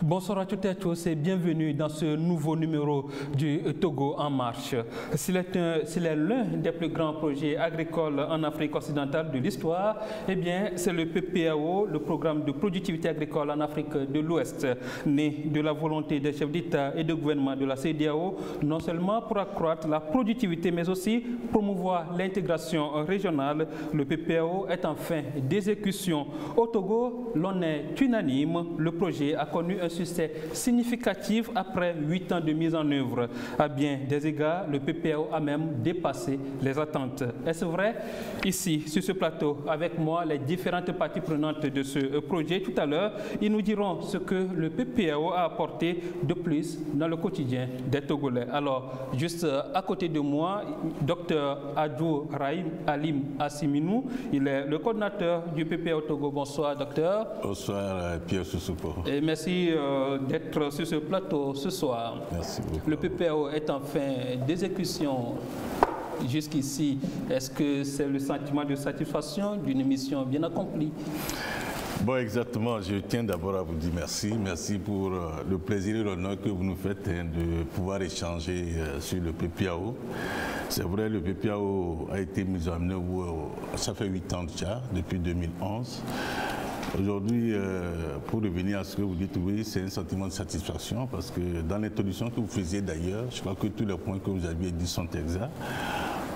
Bonsoir à toutes et à tous et bienvenue dans ce nouveau numéro du Togo en marche. S'il est l'un des plus grands projets agricoles en Afrique occidentale de l'histoire, eh bien c'est le PPAO, le programme de productivité agricole en Afrique de l'Ouest, né de la volonté des chefs d'État et de gouvernement de la CEDEAO, non seulement pour accroître la productivité mais aussi promouvoir l'intégration régionale. Le PPAO est en fin d'exécution. Au Togo, l'on est unanime, le projet a connu un succès significatif après 8 ans de mise en œuvre. À bien des égards, le PPAO a même dépassé les attentes. Est-ce vrai? Ici, sur ce plateau, avec moi, les différentes parties prenantes de ce projet. Tout à l'heure, ils nous diront ce que le PPAO a apporté de plus dans le quotidien des Togolais. Alors, juste à côté de moi, Dr Adjou Rahim Alim Assiminou, il est le coordinateur du PPAO Togo. Bonsoir, docteur. Bonsoir, Pierre Soussoupo. Et merci d'être sur ce plateau ce soir. Merci beaucoup. Le PPAO est en fin d'exécution. Jusqu'ici, est-ce que c'est le sentiment de satisfaction d'une mission bien accomplie? Bon, exactement. Je tiens d'abord à vous dire merci. Merci pour le plaisir et l'honneur que vous nous faites de pouvoir échanger sur le PPAO. C'est vrai, le PPAO a été mis en œuvre, ça fait 8 ans déjà, depuis 2011. Aujourd'hui, pour revenir à ce que vous dites, oui, c'est un sentiment de satisfaction parce que dans l'introduction que vous faisiez d'ailleurs, je crois que tous les points que vous aviez dit sont exacts.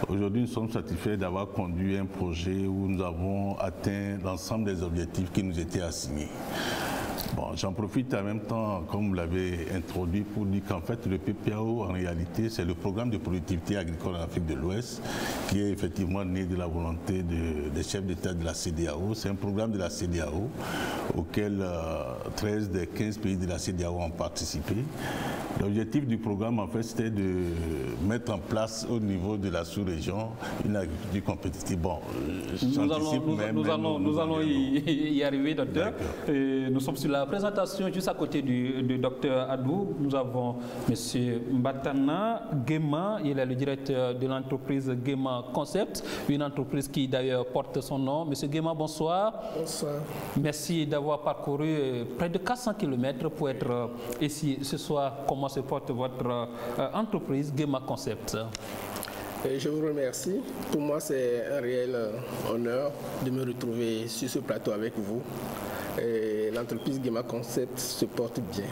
Aujourd'hui, nous sommes satisfaits d'avoir conduit un projet où nous avons atteint l'ensemble des objectifs qui nous étaient assignés. Bon, j'en profite en même temps, comme vous l'avez introduit, pour dire qu'en fait, le PPAO, en réalité, c'est le programme de productivité agricole en Afrique de l'Ouest, qui est effectivement né de la volonté des chefs d'État de la CEDEAO. C'est un programme de la CEDEAO auquel 13 des 15 pays de la CEDEAO ont participé. L'objectif du programme, en fait, c'était de mettre en place au niveau de la sous-région une agriculture compétitive. Bon, nous allons y arriver, docteur. Nous sommes sur la présentation juste à côté du docteur Adou. Nous avons M. Mbatana Guéma, il est le directeur de l'entreprise Guéma Concept, une entreprise qui d'ailleurs porte son nom. M. Guéma, bonsoir. Bonsoir. Merci d'avoir parcouru près de 400 km pour être ici ce soir. Comment se porte votre entreprise Guéma Concept? Je vous remercie. Pour moi, c'est un réel honneur de me retrouver sur ce plateau avec vous. L'entreprise Guéma Concept se porte bien.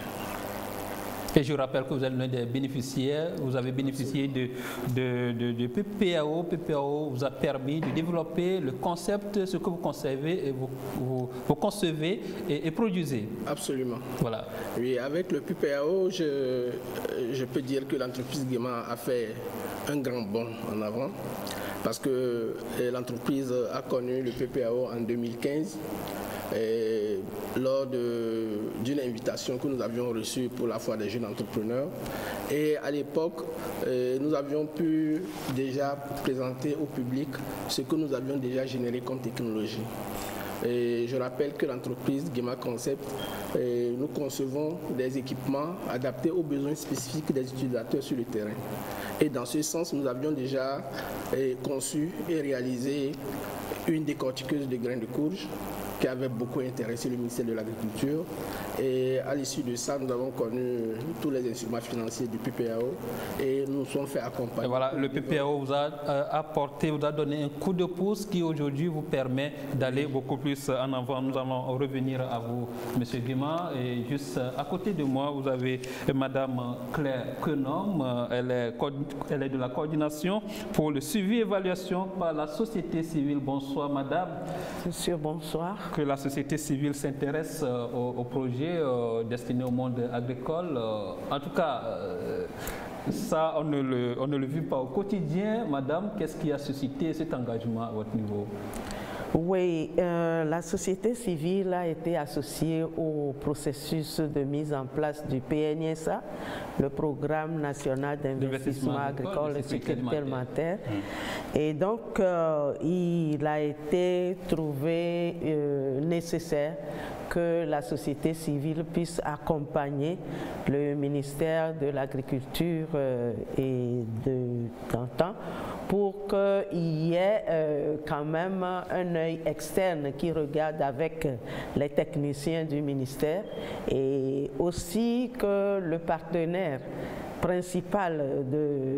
Et je rappelle que vous êtes l'un des bénéficiaires, vous avez bénéficié de PPAO. PPAO vous a permis de développer le concept, ce que vous concevez et vous concevez et produisez. Absolument. Voilà. Oui, avec le PPAO, je peux dire que l'entreprise Guéma a fait un grand bond en avant parce que l'entreprise a connu le PPAO en 2015. Lors d'une invitation que nous avions reçue pour la Foire des jeunes entrepreneurs. Et à l'époque, nous avions pu déjà présenter au public ce que nous avions déjà généré comme technologie. Et je rappelle que l'entreprise Guéma Concept, nous concevons des équipements adaptés aux besoins spécifiques des utilisateurs sur le terrain. Et dans ce sens, nous avions déjà conçu et réalisé une décortiqueuse de grains de courge qui avait beaucoup intéressé le ministère de l'Agriculture. Et à l'issue de ça, nous avons connu tous les instruments financiers du PPAO et nous nous sommes fait accompagner. Et voilà, le PPAO vous a apporté, vous a donné un coup de pouce qui aujourd'hui vous permet d'aller beaucoup plus en avant. Nous allons revenir à vous, M. Guéma. Et juste à côté de moi, vous avez Mme Claire Quenom. Elle est de la coordination pour le suivi et évaluation par la société civile. Bonsoir, madame. Monsieur, bonsoir. Que la société civile s'intéresse au projet destiné au monde agricole. En tout cas, ça, on ne le vit pas au quotidien. Madame, qu'est-ce qui a suscité cet engagement à votre niveau? Oui, la société civile a été associée au processus de mise en place du PNSA, le Programme national d'investissement agricole et sécurité alimentaire. Et donc, il a été trouvé nécessaire que la société civile puisse accompagner le ministère de l'Agriculture et de temps pour qu'il y ait quand même un œil externe qui regarde avec les techniciens du ministère et aussi que le partenaire principal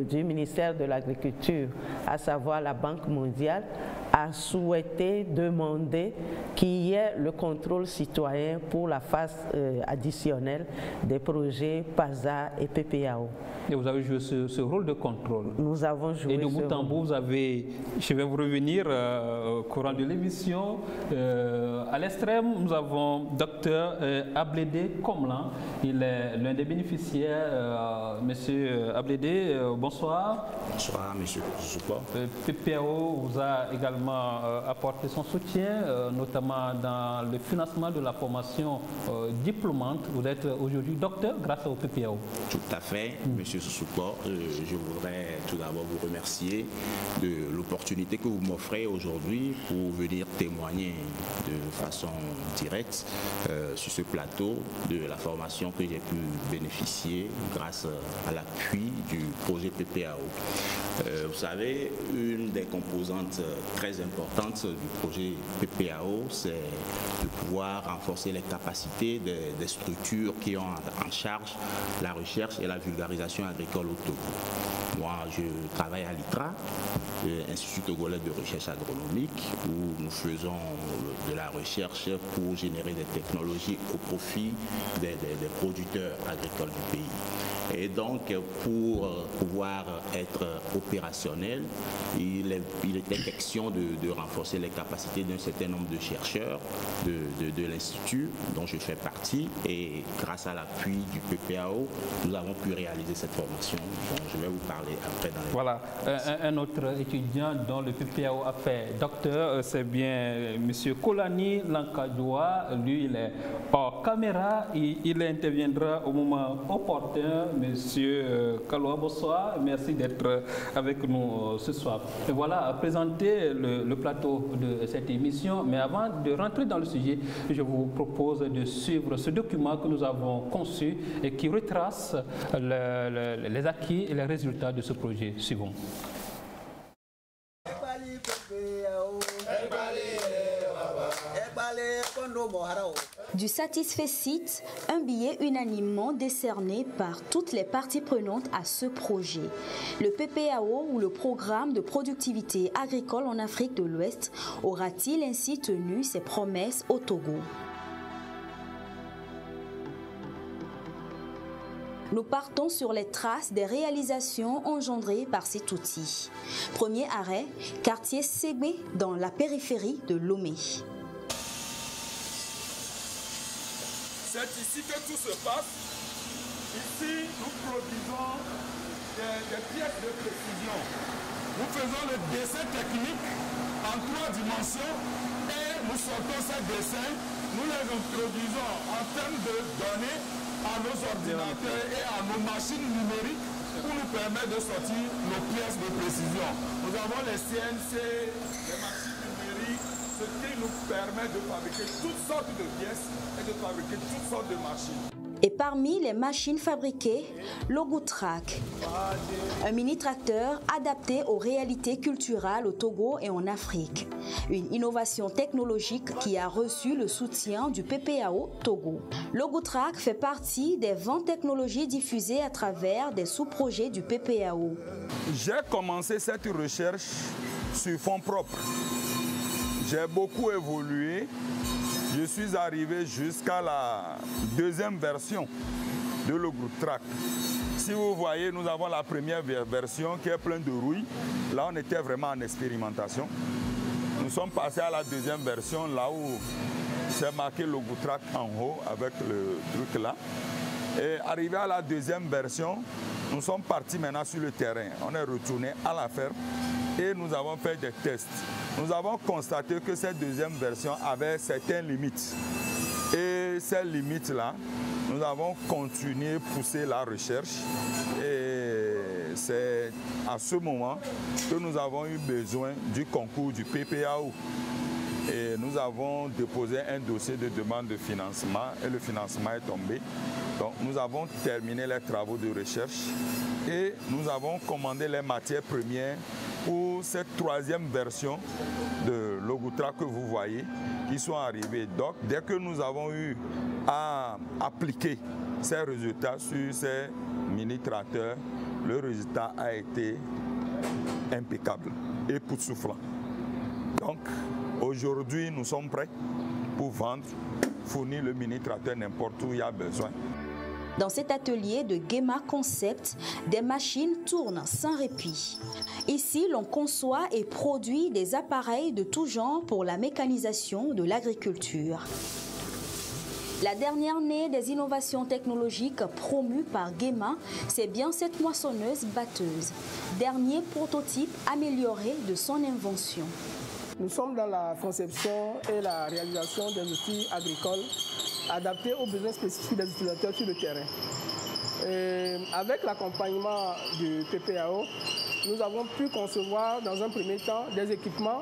du ministère de l'Agriculture, à savoir la Banque mondiale, a souhaité demander qu'il y ait le contrôle citoyen pour la phase additionnelle des projets PASA et PPAO. Et vous avez joué ce rôle de contrôle. Nous avons joué. Et de bout en bout, vous avez, je vais vous revenir au courant de l'émission. À l'extrême, nous avons Dr Ablédé Komlan. Il est l'un des bénéficiaires. Monsieur Ablédé, bonsoir. Bonsoir, monsieur Soupa. PPAO vous a également apporté son soutien, notamment dans le financement de la formation diplômante. Vous êtes aujourd'hui docteur grâce au PPAO. Tout à fait, monsieur Soupa. Je voudrais tout d'abord vous remercier de l'opportunité que vous m'offrez aujourd'hui pour venir témoigner de façon directe sur ce plateau de la formation que j'ai pu bénéficier grâce à l'appui du projet PPAO. Vous savez, une des composantes très importantes du projet PPAO, c'est de pouvoir renforcer les capacités des structures qui ont en charge la recherche et la vulgarisation agricole au Togo. Moi, je travaille à l'ITRA, l'Institut togolais de recherche agronomique, où nous faisons de la recherche pour générer des technologies au profit des producteurs agricoles du pays. Et donc, pour pouvoir être opérationnel, il était question de renforcer les capacités d'un certain nombre de chercheurs de l'Institut dont je fais partie. Et grâce à l'appui du PPAO, nous avons pu réaliser cette formation dont je vais vous parler après. Voilà, un autre étudiant dont le PPAO a fait docteur, c'est bien M. Kolani Lankadjoua. Lui, il est hors caméra. Il interviendra au moment opportun. Monsieur Kaloa, bonsoir. Merci d'être avec nous ce soir. Et voilà, présenter le plateau de cette émission. Mais avant de rentrer dans le sujet, je vous propose de suivre ce document que nous avons conçu et qui retrace les acquis et les résultats de ce projet. Suivons. Du satisfait site, un billet unanimement décerné par toutes les parties prenantes à ce projet. Le PPAO, ou le Programme de productivité agricole en Afrique de l'Ouest, aura-t-il ainsi tenu ses promesses au Togo? Nous partons sur les traces des réalisations engendrées par cet outil. Premier arrêt, quartier Ségbé dans la périphérie de Lomé. C'est ici que tout se passe. Ici, nous produisons des pièces de précision. Nous faisons le dessin technique en 3 dimensions et nous sortons ces dessins, nous les introduisons en termes de données à nos ordinateurs et à nos machines numériques pour nous permettre de sortir nos pièces de précision. Nous avons les CNC, les machines numériques, ce qui nous permet de fabriquer toutes sortes de pièces et de fabriquer toutes sortes de machines. Et parmi les machines fabriquées, Logutrack, un mini-tracteur adapté aux réalités culturelles au Togo et en Afrique. Une innovation technologique qui a reçu le soutien du PPAO Togo. Logutrack fait partie des 20 technologies diffusées à travers des sous-projets du PPAO. J'ai commencé cette recherche sur fonds propres. J'ai beaucoup évolué. Je suis arrivé jusqu'à la 2e version de Logutrack. Si vous voyez, nous avons la première version qui est pleine de rouille. Là, on était vraiment en expérimentation. Nous sommes passés à la 2e version, là où c'est marqué Logutrack en haut avec le truc là. Et arrivé à la 2e version, nous sommes partis maintenant sur le terrain. On est retourné à la ferme et nous avons fait des tests. Nous avons constaté que cette 2e version avait certaines limites. Et ces limites-là, nous avons continué à pousser la recherche. Et c'est à ce moment que nous avons eu besoin du concours du PPAO. Et nous avons déposé un dossier de demande de financement et le financement est tombé. Donc nous avons terminé les travaux de recherche et nous avons commandé les matières premières pour cette troisième version de l'Ogoutra que vous voyez, qui sont arrivés. Donc, dès que nous avons eu à appliquer ces résultats sur ces mini-tracteurs, le résultat a été impeccable et époustouflant. Donc, aujourd'hui, nous sommes prêts pour vendre, fournir le mini-tracteur n'importe où il y a besoin. Dans cet atelier de Guéma Concept, des machines tournent sans répit. Ici, l'on conçoit et produit des appareils de tout genre pour la mécanisation de l'agriculture. La dernière née des innovations technologiques promues par Guéma, c'est bien cette moissonneuse batteuse, dernier prototype amélioré de son invention. Nous sommes dans la conception et la réalisation des outils agricoles adaptés aux besoins spécifiques des utilisateurs sur le terrain. Avec l'accompagnement du PPAO, nous avons pu concevoir dans un premier temps des équipements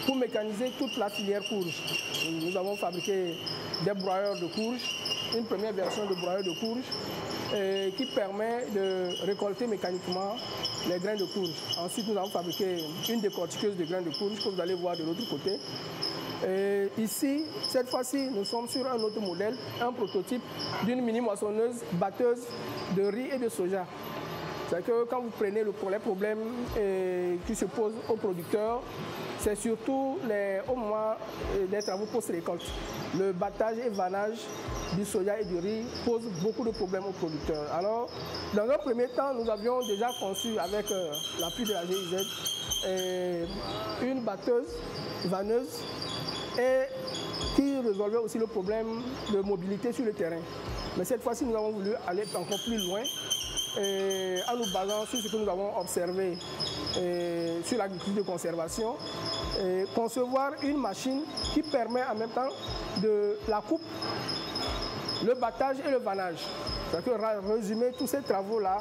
pour mécaniser toute la filière courge. Nous avons fabriqué des broyeurs de courge, une première version de broyeur de courge qui permet de récolter mécaniquement les grains de courge. Ensuite, nous avons fabriqué une décortiqueuse de grains de courge que vous allez voir de l'autre côté. Et ici, cette fois-ci, nous sommes sur un autre modèle, un prototype d'une mini-moissonneuse batteuse de riz et de soja. C'est que quand vous prenez les problèmes qui se posent aux producteurs, c'est surtout au moment des travaux post-récolte. Le battage et vannage du soja et du riz pose beaucoup de problèmes aux producteurs. Alors, dans un premier temps, nous avions déjà conçu avec l'appui de la GIZ une batteuse, vanneuse, et qui résolvait aussi le problème de mobilité sur le terrain. Mais cette fois-ci, nous avons voulu aller encore plus loin en nous basant sur ce que nous avons observé sur l'agriculture de conservation, concevoir une machine qui permet en même temps de la coupe, le battage et le vannage. C'est-à-dire résumer tous ces travaux-là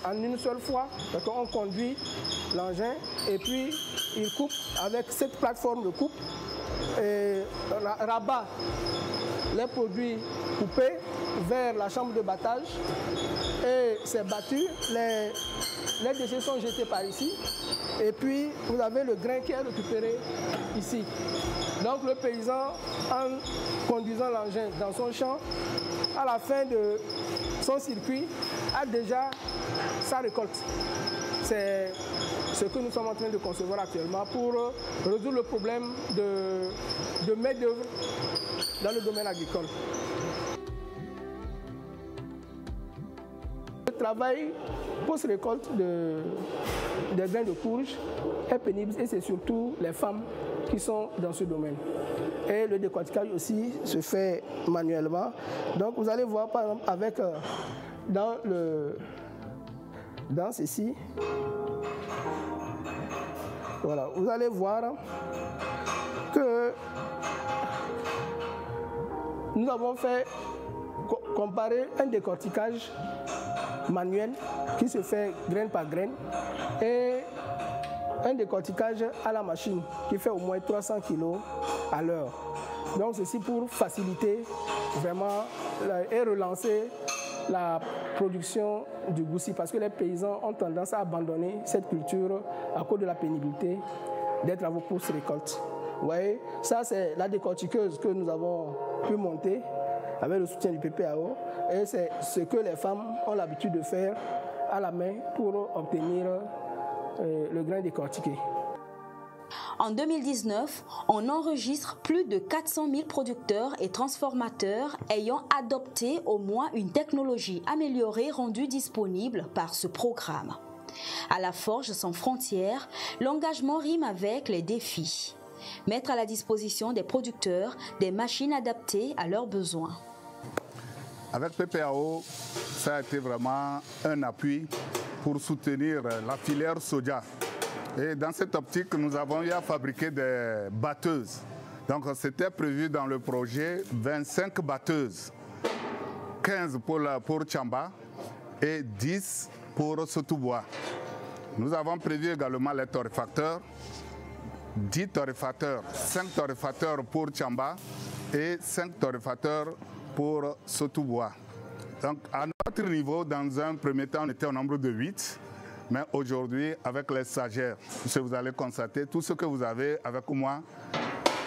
en une seule fois. On conduit l'engin et puis il coupe avec cette plateforme de coupe et rabat les produits coupés vers la chambre de battage et c'est battu. Les déchets sont jetés par ici et puis vous avez le grain qui est récupéré ici. Donc le paysan, en conduisant l'engin dans son champ, à la fin de son circuit, a déjà sa récolte. C'est ce que nous sommes en train de concevoir actuellement pour résoudre le problème de main-d'œuvre dans le domaine agricole. Le travail post-récolte des grains de courge est pénible et c'est surtout les femmes qui sont dans ce domaine. Et le décortiquage aussi se fait manuellement. Donc vous allez voir par exemple avec dans ceci, voilà, vous allez voir que nous avons fait comparer un décortiquage manuel qui se fait graine par graine et un décortiquage à la machine qui fait au moins 300 kg à l'heure. Donc ceci pour faciliter vraiment et relancer la production du goussi parce que les paysans ont tendance à abandonner cette culture à cause de la pénibilité des travaux post-récolte. Vous voyez, ça c'est la décortiqueuse que nous avons pu monter avec le soutien du PPAO et c'est ce que les femmes ont l'habitude de faire à la main pour obtenir le grain décortiqué. En 2019, on enregistre plus de 400 000 producteurs et transformateurs ayant adopté au moins une technologie améliorée rendue disponible par ce programme. À la Forge sans frontières, l'engagement rime avec les défis. Mettre à la disposition des producteurs des machines adaptées à leurs besoins. Avec PPAO, ça a été vraiment un appui pour soutenir la filière soja. Et dans cette optique, nous avons eu à fabriquer des batteuses. Donc c'était prévu dans le projet 25 batteuses, 15 pour Tchamba et 10 pour Sotoubois. Nous avons prévu également les torréfacteurs, 10 torréfacteurs, 5 torréfacteurs pour Tchamba et 5 torréfacteurs pour Sotoubois. Donc à notre niveau, dans un premier temps, on était au nombre de 8. Mais aujourd'hui, avec les stagiaires, vous allez constater tout ce que vous avez avec moi.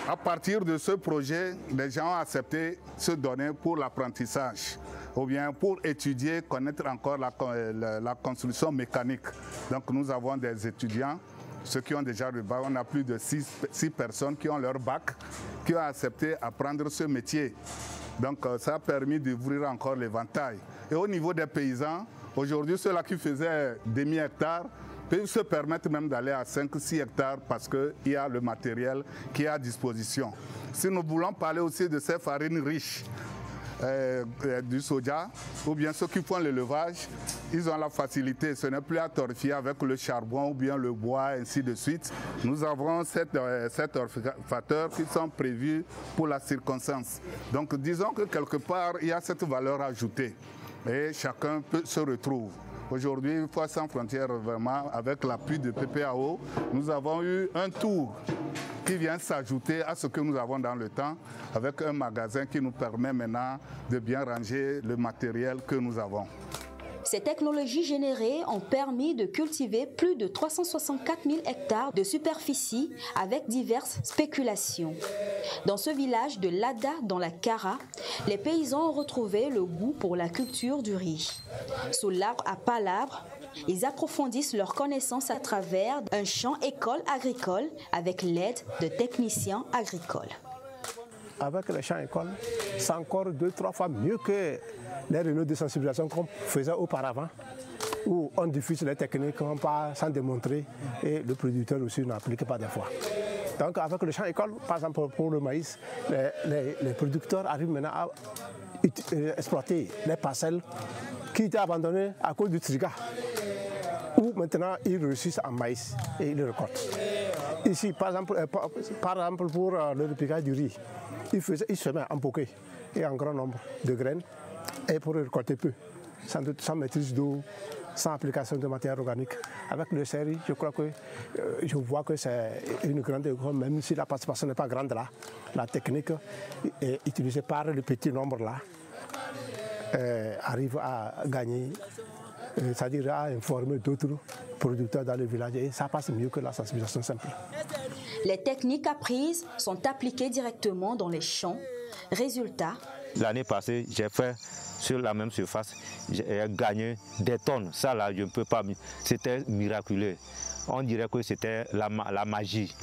À partir de ce projet, les gens ont accepté se donner pour l'apprentissage ou bien pour étudier, connaître encore la construction mécanique. Donc nous avons des étudiants, ceux qui ont déjà le bac, on a plus de 6 personnes qui ont leur bac, qui ont accepté apprendre ce métier. Donc ça a permis d'ouvrir encore l'éventail. Et au niveau des paysans, aujourd'hui ceux-là qui faisaient demi-hectare peuvent se permettre même d'aller à 5-6 hectares parce qu'il y a le matériel qui est à disposition. Si nous voulons parler aussi de ces farines riches, du soja, ou bien ceux qui font l'élevage, ils ont la facilité, ce n'est plus à torréfier avec le charbon ou bien le bois, ainsi de suite. Nous avons 7 torréficateurs qui sont prévus pour la circonstance. Donc disons que quelque part, il y a cette valeur ajoutée et chacun se retrouve. Aujourd'hui, Foi Sans Frontières, vraiment, avec l'appui de PPAO, nous avons eu un tour qui vient s'ajouter à ce que nous avons dans le temps, avec un magasin qui nous permet maintenant de bien ranger le matériel que nous avons. Ces technologies générées ont permis de cultiver plus de 364 000 hectares de superficie avec diverses spéculations. Dans ce village de Lada, dans la Kara, les paysans ont retrouvé le goût pour la culture du riz. Sous l'arbre à palabres, ils approfondissent leurs connaissances à travers un champ école agricole avec l'aide de techniciens agricoles. Avec le champ école, c'est encore 2-3 fois mieux que les réunions de sensibilisation qu'on faisait auparavant, où on diffuse les techniques, on part sans démontrer et le producteur aussi n'applique pas des fois. Donc avec le champ école, par exemple pour le maïs, les producteurs arrivent maintenant à exploiter les parcelles qui étaient abandonnées à cause du triga, où maintenant ils réussissent en maïs et ils le récoltent. Ici, par exemple pour le repiquage du riz, ils semaient en bouquet et en grand nombre de graines et pour récolter peu, sans maîtrise d'eau, sans application de matière organique. Avec le CERI, je crois que je vois que c'est une grande école, même si la participation n'est pas grande là. La technique est utilisée par le petit nombre là arrive à gagner, c'est-à-dire à informer d'autres producteurs dans le village et ça passe mieux que la sensibilisation simple. Les techniques apprises sont appliquées directement dans les champs. Résultat. L'année passée, j'ai fait sur la même surface, j'ai gagné des tonnes. Ça là, je ne peux pas. C'était miraculeux. On dirait que c'était la magie.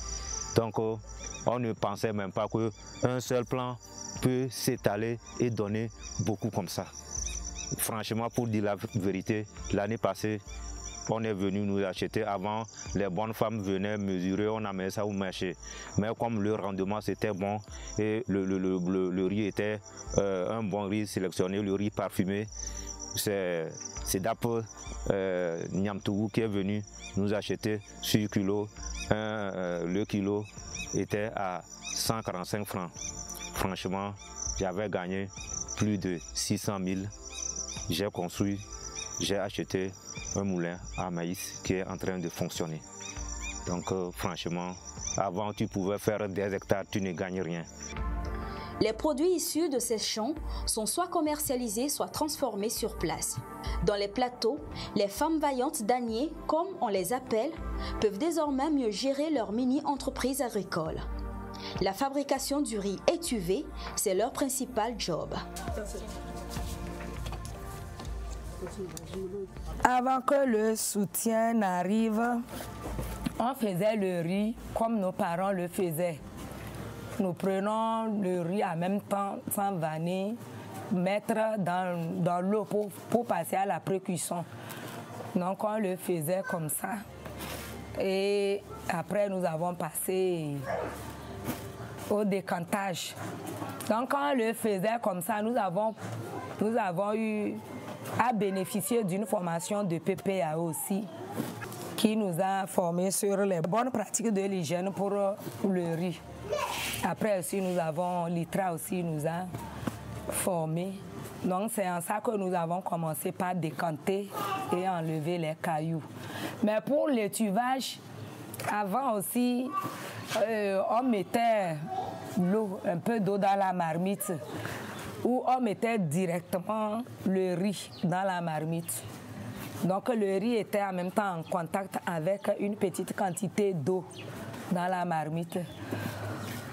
Donc, on ne pensait même pas qu'un seul plant peut s'étaler et donner beaucoup comme ça. Franchement, pour dire la vérité, l'année passée, on est venu nous acheter. Avant, les bonnes femmes venaient mesurer, on amenait ça au marché. Mais comme le rendement c'était bon et le riz était un bon riz sélectionné, le riz parfumé, c'est d'après Niamtougou qui est venu nous acheter sur kilo. Le kilo était à 145 francs. Franchement, j'avais gagné plus de 600 000. J'ai construit, j'ai acheté un moulin à maïs qui est en train de fonctionner. Donc franchement, avant tu pouvais faire des hectares, tu ne gagnes rien. Les produits issus de ces champs sont soit commercialisés, soit transformés sur place. Dans les plateaux, les femmes vaillantes d'Anier, comme on les appelle, peuvent désormais mieux gérer leur mini-entreprise agricole. La fabrication du riz étuvé, c'est leur principal job. Avant que le soutien n'arrive, on faisait le riz comme nos parents le faisaient. Nous prenons le riz en même temps, sans vanner, mettre dans l'eau pour passer à la pré-cuisson. Donc on le faisait comme ça. Et après nous avons passé au décantage. Donc quand on le faisait comme ça, nous avons eu à bénéficier d'une formation de PPAO aussi, qui nous a formés sur les bonnes pratiques de l'hygiène pour le riz. Après aussi, nous avons l'ITRA aussi nous a formés. Donc c'est en ça que nous avons commencé par décanter et enlever les cailloux. Mais pour l'étuvage, avant aussi, on mettait l'eau, un peu d'eau dans la marmite, où on mettait directement le riz dans la marmite. Donc le riz était en même temps en contact avec une petite quantité d'eau dans la marmite.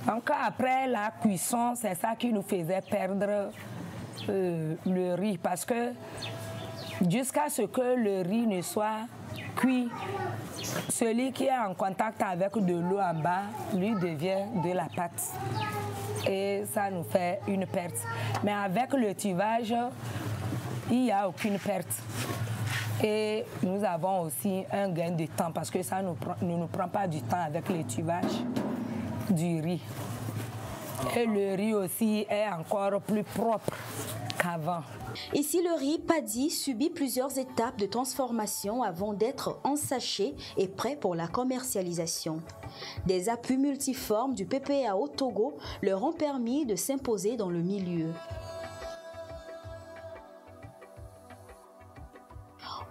Donc après la cuisson, c'est ça qui nous faisait perdre le riz, parce que jusqu'à ce que le riz ne soit cuit, celui qui est en contact avec de l'eau en bas, lui devient de la pâte. Et ça nous fait une perte. Mais avec le tuvage, il n'y a aucune perte. Et nous avons aussi un gain de temps parce que ça ne nous prend pas du temps avec le tuvage du riz. Et le riz aussi est encore plus propre qu'avant. Ici, le riz paddy subit plusieurs étapes de transformation avant d'être ensaché et prêt pour la commercialisation. Des appuis multiformes du PPAO Togo leur ont permis de s'imposer dans le milieu.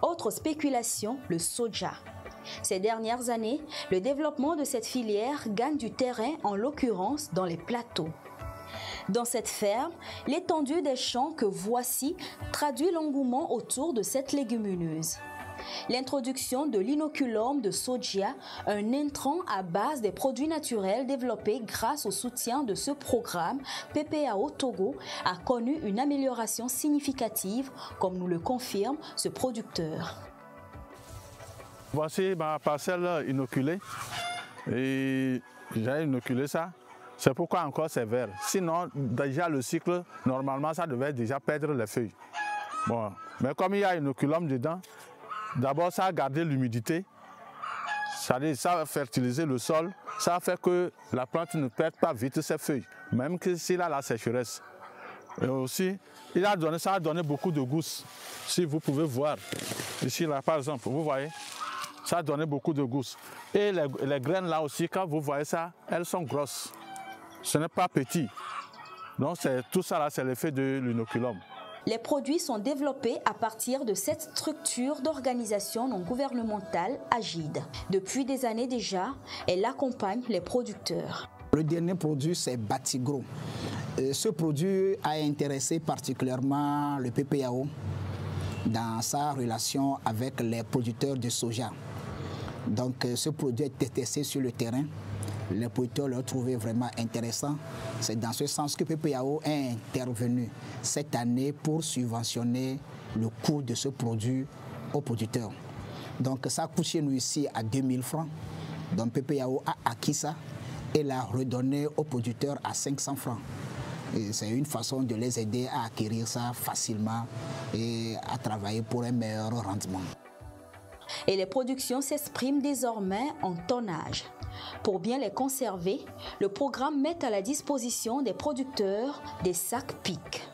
Autre spéculation, le soja. Ces dernières années, le développement de cette filière gagne du terrain, en l'occurrence dans les plateaux. Dans cette ferme, l'étendue des champs que voici traduit l'engouement autour de cette légumineuse. L'introduction de l'inoculum de soja, un intrant à base des produits naturels développés grâce au soutien de ce programme PPAO Togo, a connu une amélioration significative, comme nous le confirme ce producteur. Voici ma parcelle inoculée et j'ai inoculé ça. C'est pourquoi encore c'est vert. Sinon, déjà le cycle, normalement, ça devait déjà perdre les feuilles. Bon, mais comme il y a inoculum dedans, d'abord ça a gardé l'humidité, ça va fertiliser le sol, ça fait que la plante ne perd pas vite ses feuilles, même s'il a la sécheresse. Et aussi, ça a donné beaucoup de gousses. Si vous pouvez voir, ici là par exemple, vous voyez, ça a donné beaucoup de gousses. Et les graines là aussi, quand vous voyez ça, elles sont grosses. Ce n'est pas petit. Donc tout ça là, c'est l'effet de l'inoculum. Les produits sont développés à partir de cette structure d'organisation non gouvernementale AGID. Depuis des années déjà, elle accompagne les producteurs. Le dernier produit, c'est Batigro. Ce produit a intéressé particulièrement le PPAO dans sa relation avec les producteurs de soja. Donc ce produit est testé sur le terrain. Les producteurs l'ont trouvé vraiment intéressant. C'est dans ce sens que PPAO est intervenu cette année pour subventionner le coût de ce produit aux producteurs. Donc ça coûte chez nous ici à 2000 francs. Donc PPAO a acquis ça et l'a redonné aux producteurs à 500 francs. C'est une façon de les aider à acquérir ça facilement et à travailler pour un meilleur rendement. Et les productions s'expriment désormais en tonnage. Pour bien les conserver, le programme met à la disposition des producteurs des sacs PIC.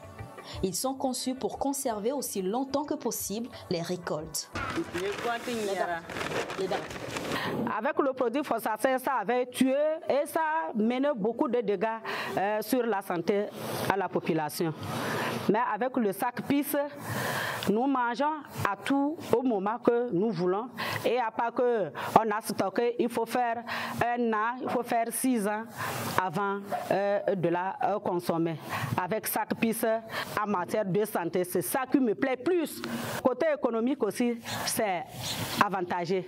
Ils sont conçus pour conserver aussi longtemps que possible les récoltes. Avec le produit phosphaté, ça avait tué et ça menait beaucoup de dégâts sur la santé à la population. Mais avec le sac PIC, nous mangeons à tout au moment que nous voulons. Et à part qu'on a stocké, il faut faire 1 an, il faut faire 6 ans avant de la consommer. Avec sac PIC, en matière de santé, c'est ça qui me plaît plus. Côté économique aussi, c'est avantageux.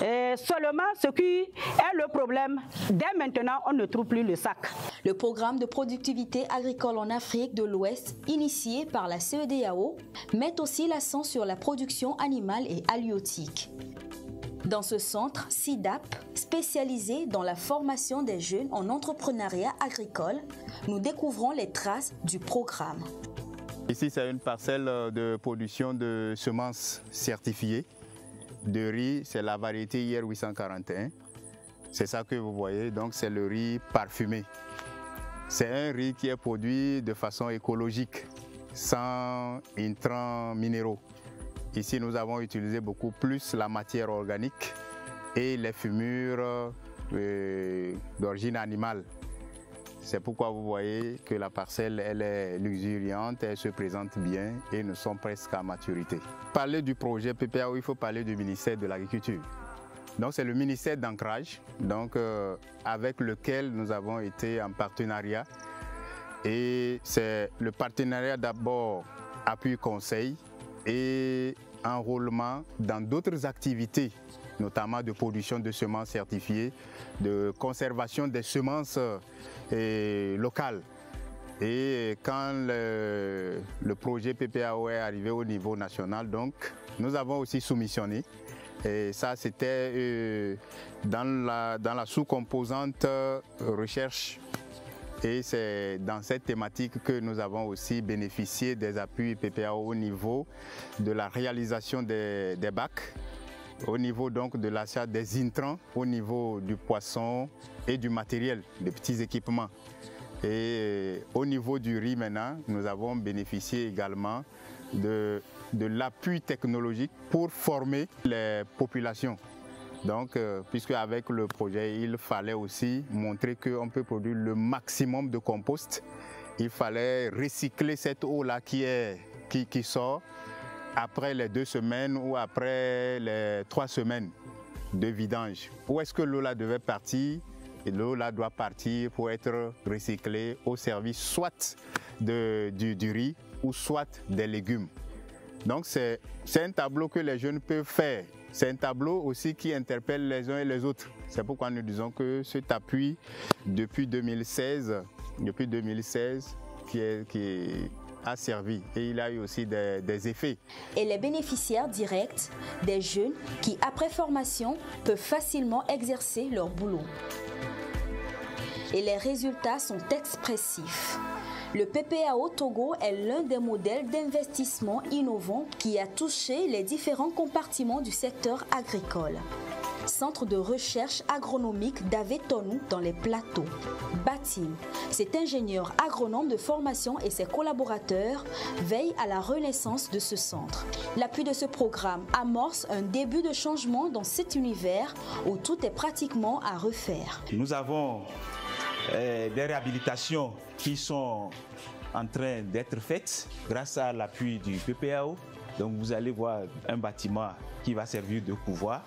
Et seulement ce qui est le problème, dès maintenant, on ne trouve plus le sac. Le programme de productivité agricole en Afrique de l'Ouest, initié par la CEDEAO, met aussi l'accent sur la production animale et halieutique. Dans ce centre, SIDAP, spécialisé dans la formation des jeunes en entrepreneuriat agricole, nous découvrons les traces du programme. Ici, c'est une parcelle de production de semences certifiées. De riz, c'est la variété IR 841. C'est ça que vous voyez, donc c'est le riz parfumé. C'est un riz qui est produit de façon écologique, sans intrants minéraux. Ici, nous avons utilisé beaucoup plus la matière organique et les fumures d'origine animale. C'est pourquoi vous voyez que la parcelle elle est luxuriante, elle se présente bien et nous sommes presque à maturité. Parler du projet PPAO, il faut parler du ministère de l'Agriculture. Donc c'est le ministère d'ancrage, avec lequel nous avons été en partenariat. Et c'est le partenariat d'abord appui conseil et enrôlement dans d'autres activités, notamment de production de semences certifiées, de conservation des semences locales. Et quand le projet PPAO est arrivé au niveau national, donc, nous avons aussi soumissionné. Et ça, c'était dans la sous-composante recherche. Et c'est dans cette thématique que nous avons aussi bénéficié des appuis PPAO au niveau de la réalisation des bacs, au niveau donc de l'achat des intrants, au niveau du poisson et du matériel, des petits équipements. Et au niveau du riz maintenant, nous avons bénéficié également de l'appui technologique pour former les populations. Donc, puisque avec le projet, il fallait aussi montrer qu'on peut produire le maximum de compost, il fallait recycler cette eau-là qui sort après les 2 semaines ou après les 3 semaines de vidange. Où est-ce que l'eau-là devait partir? Et l'eau-là doit partir pour être recyclée au service soit du riz ou soit des légumes. Donc c'est un tableau que les jeunes peuvent faire. C'est un tableau aussi qui interpelle les uns et les autres. C'est pourquoi nous disons que cet appui, depuis 2016 qui a servi et il a eu aussi des effets. Et les bénéficiaires directs des jeunes qui, après formation, peuvent facilement exercer leur boulot. Et les résultats sont expressifs. Le PPAO Togo est l'un des modèles d'investissement innovants qui a touché les différents compartiments du secteur agricole. Centre de recherche agronomique d'Avetonou dans les plateaux. Batim, cet ingénieur agronome de formation et ses collaborateurs veillent à la renaissance de ce centre. L'appui de ce programme amorce un début de changement dans cet univers où tout est pratiquement à refaire. Nous avons des réhabilitations qui sont en train d'être faites grâce à l'appui du PPAO. Donc vous allez voir un bâtiment qui va servir de couvoir.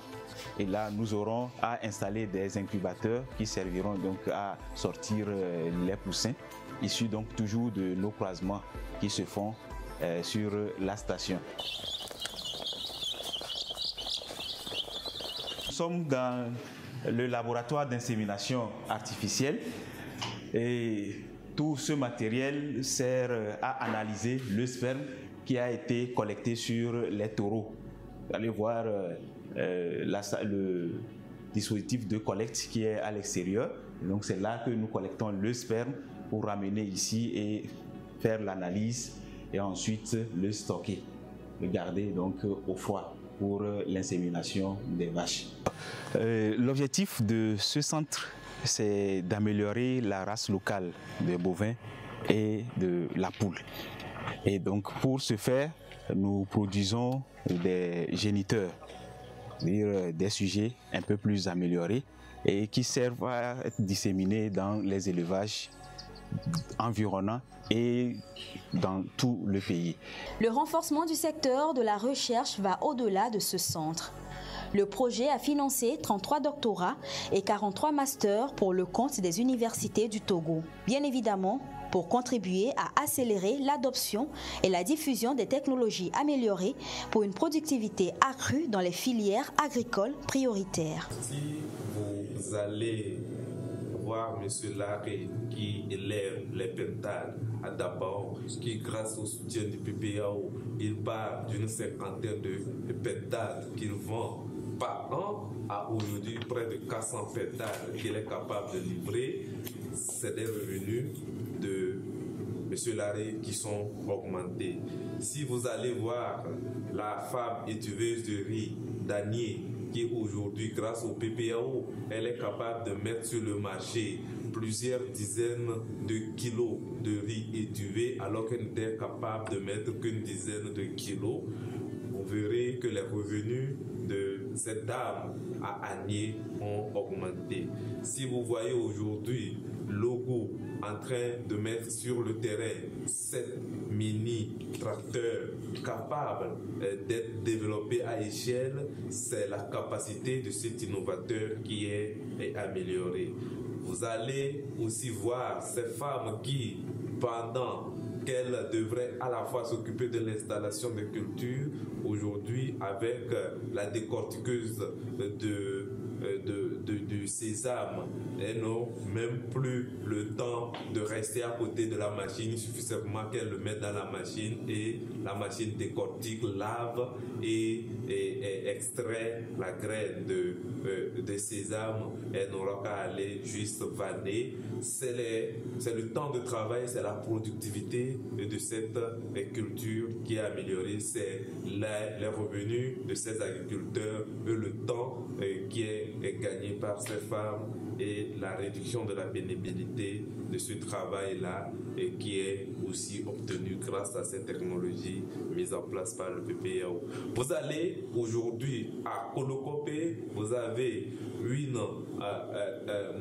Et là, nous aurons à installer des incubateurs qui serviront donc à sortir les poussins, issus donc toujours de nos croisements qui se font sur la station. Nous sommes dans le laboratoire d'insémination artificielle et tout ce matériel sert à analyser le sperme qui a été collecté sur les taureaux. Vous allez voir le dispositif de collecte qui est à l'extérieur. Donc c'est là que nous collectons le sperme pour ramener ici et faire l'analyse et ensuite le stocker, le garder donc au froid pour l'insémination des vaches. L'objectif de ce centre, c'est d'améliorer la race locale des bovins et de la poule. Et donc pour ce faire, nous produisons des géniteurs, c'est-à-dire des sujets un peu plus améliorés et qui servent à être disséminés dans les élevages environnants et dans tout le pays. Le renforcement du secteur de la recherche va au-delà de ce centre. Le projet a financé 33 doctorats et 43 masters pour le compte des universités du Togo. Bien évidemment, pour contribuer à accélérer l'adoption et la diffusion des technologies améliorées pour une productivité accrue dans les filières agricoles prioritaires. Si vous allez voir M. Larré qui élève les pentades à Dabao, qui grâce au soutien du PPAO, il part d'une cinquantaine de pentades qu'il vend par an à aujourd'hui près de 400 pentades qu'il est capable de livrer. C'est des revenus de M. Larré qui sont augmentés. Si vous allez voir la femme étuveuse de riz d'Anier, qui aujourd'hui, grâce au PPAO, elle est capable de mettre sur le marché plusieurs dizaines de kilos de riz étuvé, alors qu'elle n'était capable de mettre qu'une dizaine de kilos. Vous verrez que les revenus de cette dame à Agné ont augmenté. Si vous voyez aujourd'hui Logo en train de mettre sur le terrain 7 mini-tracteurs capables d'être développés à échelle, c'est la capacité de cet innovateur qui est améliorée. Vous allez aussi voir ces femmes qui, pendant qu'elle devrait à la fois s'occuper de l'installation des cultures, aujourd'hui avec la décortiqueuse du sésame, elles n'ont même plus le temps de rester à côté de la machine. Il suffit simplement qu'elles le mettent dans la machine et la machine décortique, lave et extrait la graine de sésame. Elles n'auront qu'à aller juste vanner. C'est le temps de travail, c'est la productivité de cette culture qui est améliorée, c'est les revenus de ces agriculteurs, le temps qui est gagné par ces femmes et la réduction de la pénibilité de ce travail-là et qui est aussi obtenu grâce à ces technologies mises en place par le PPAO. Vous allez aujourd'hui à Kolokopé, vous avez une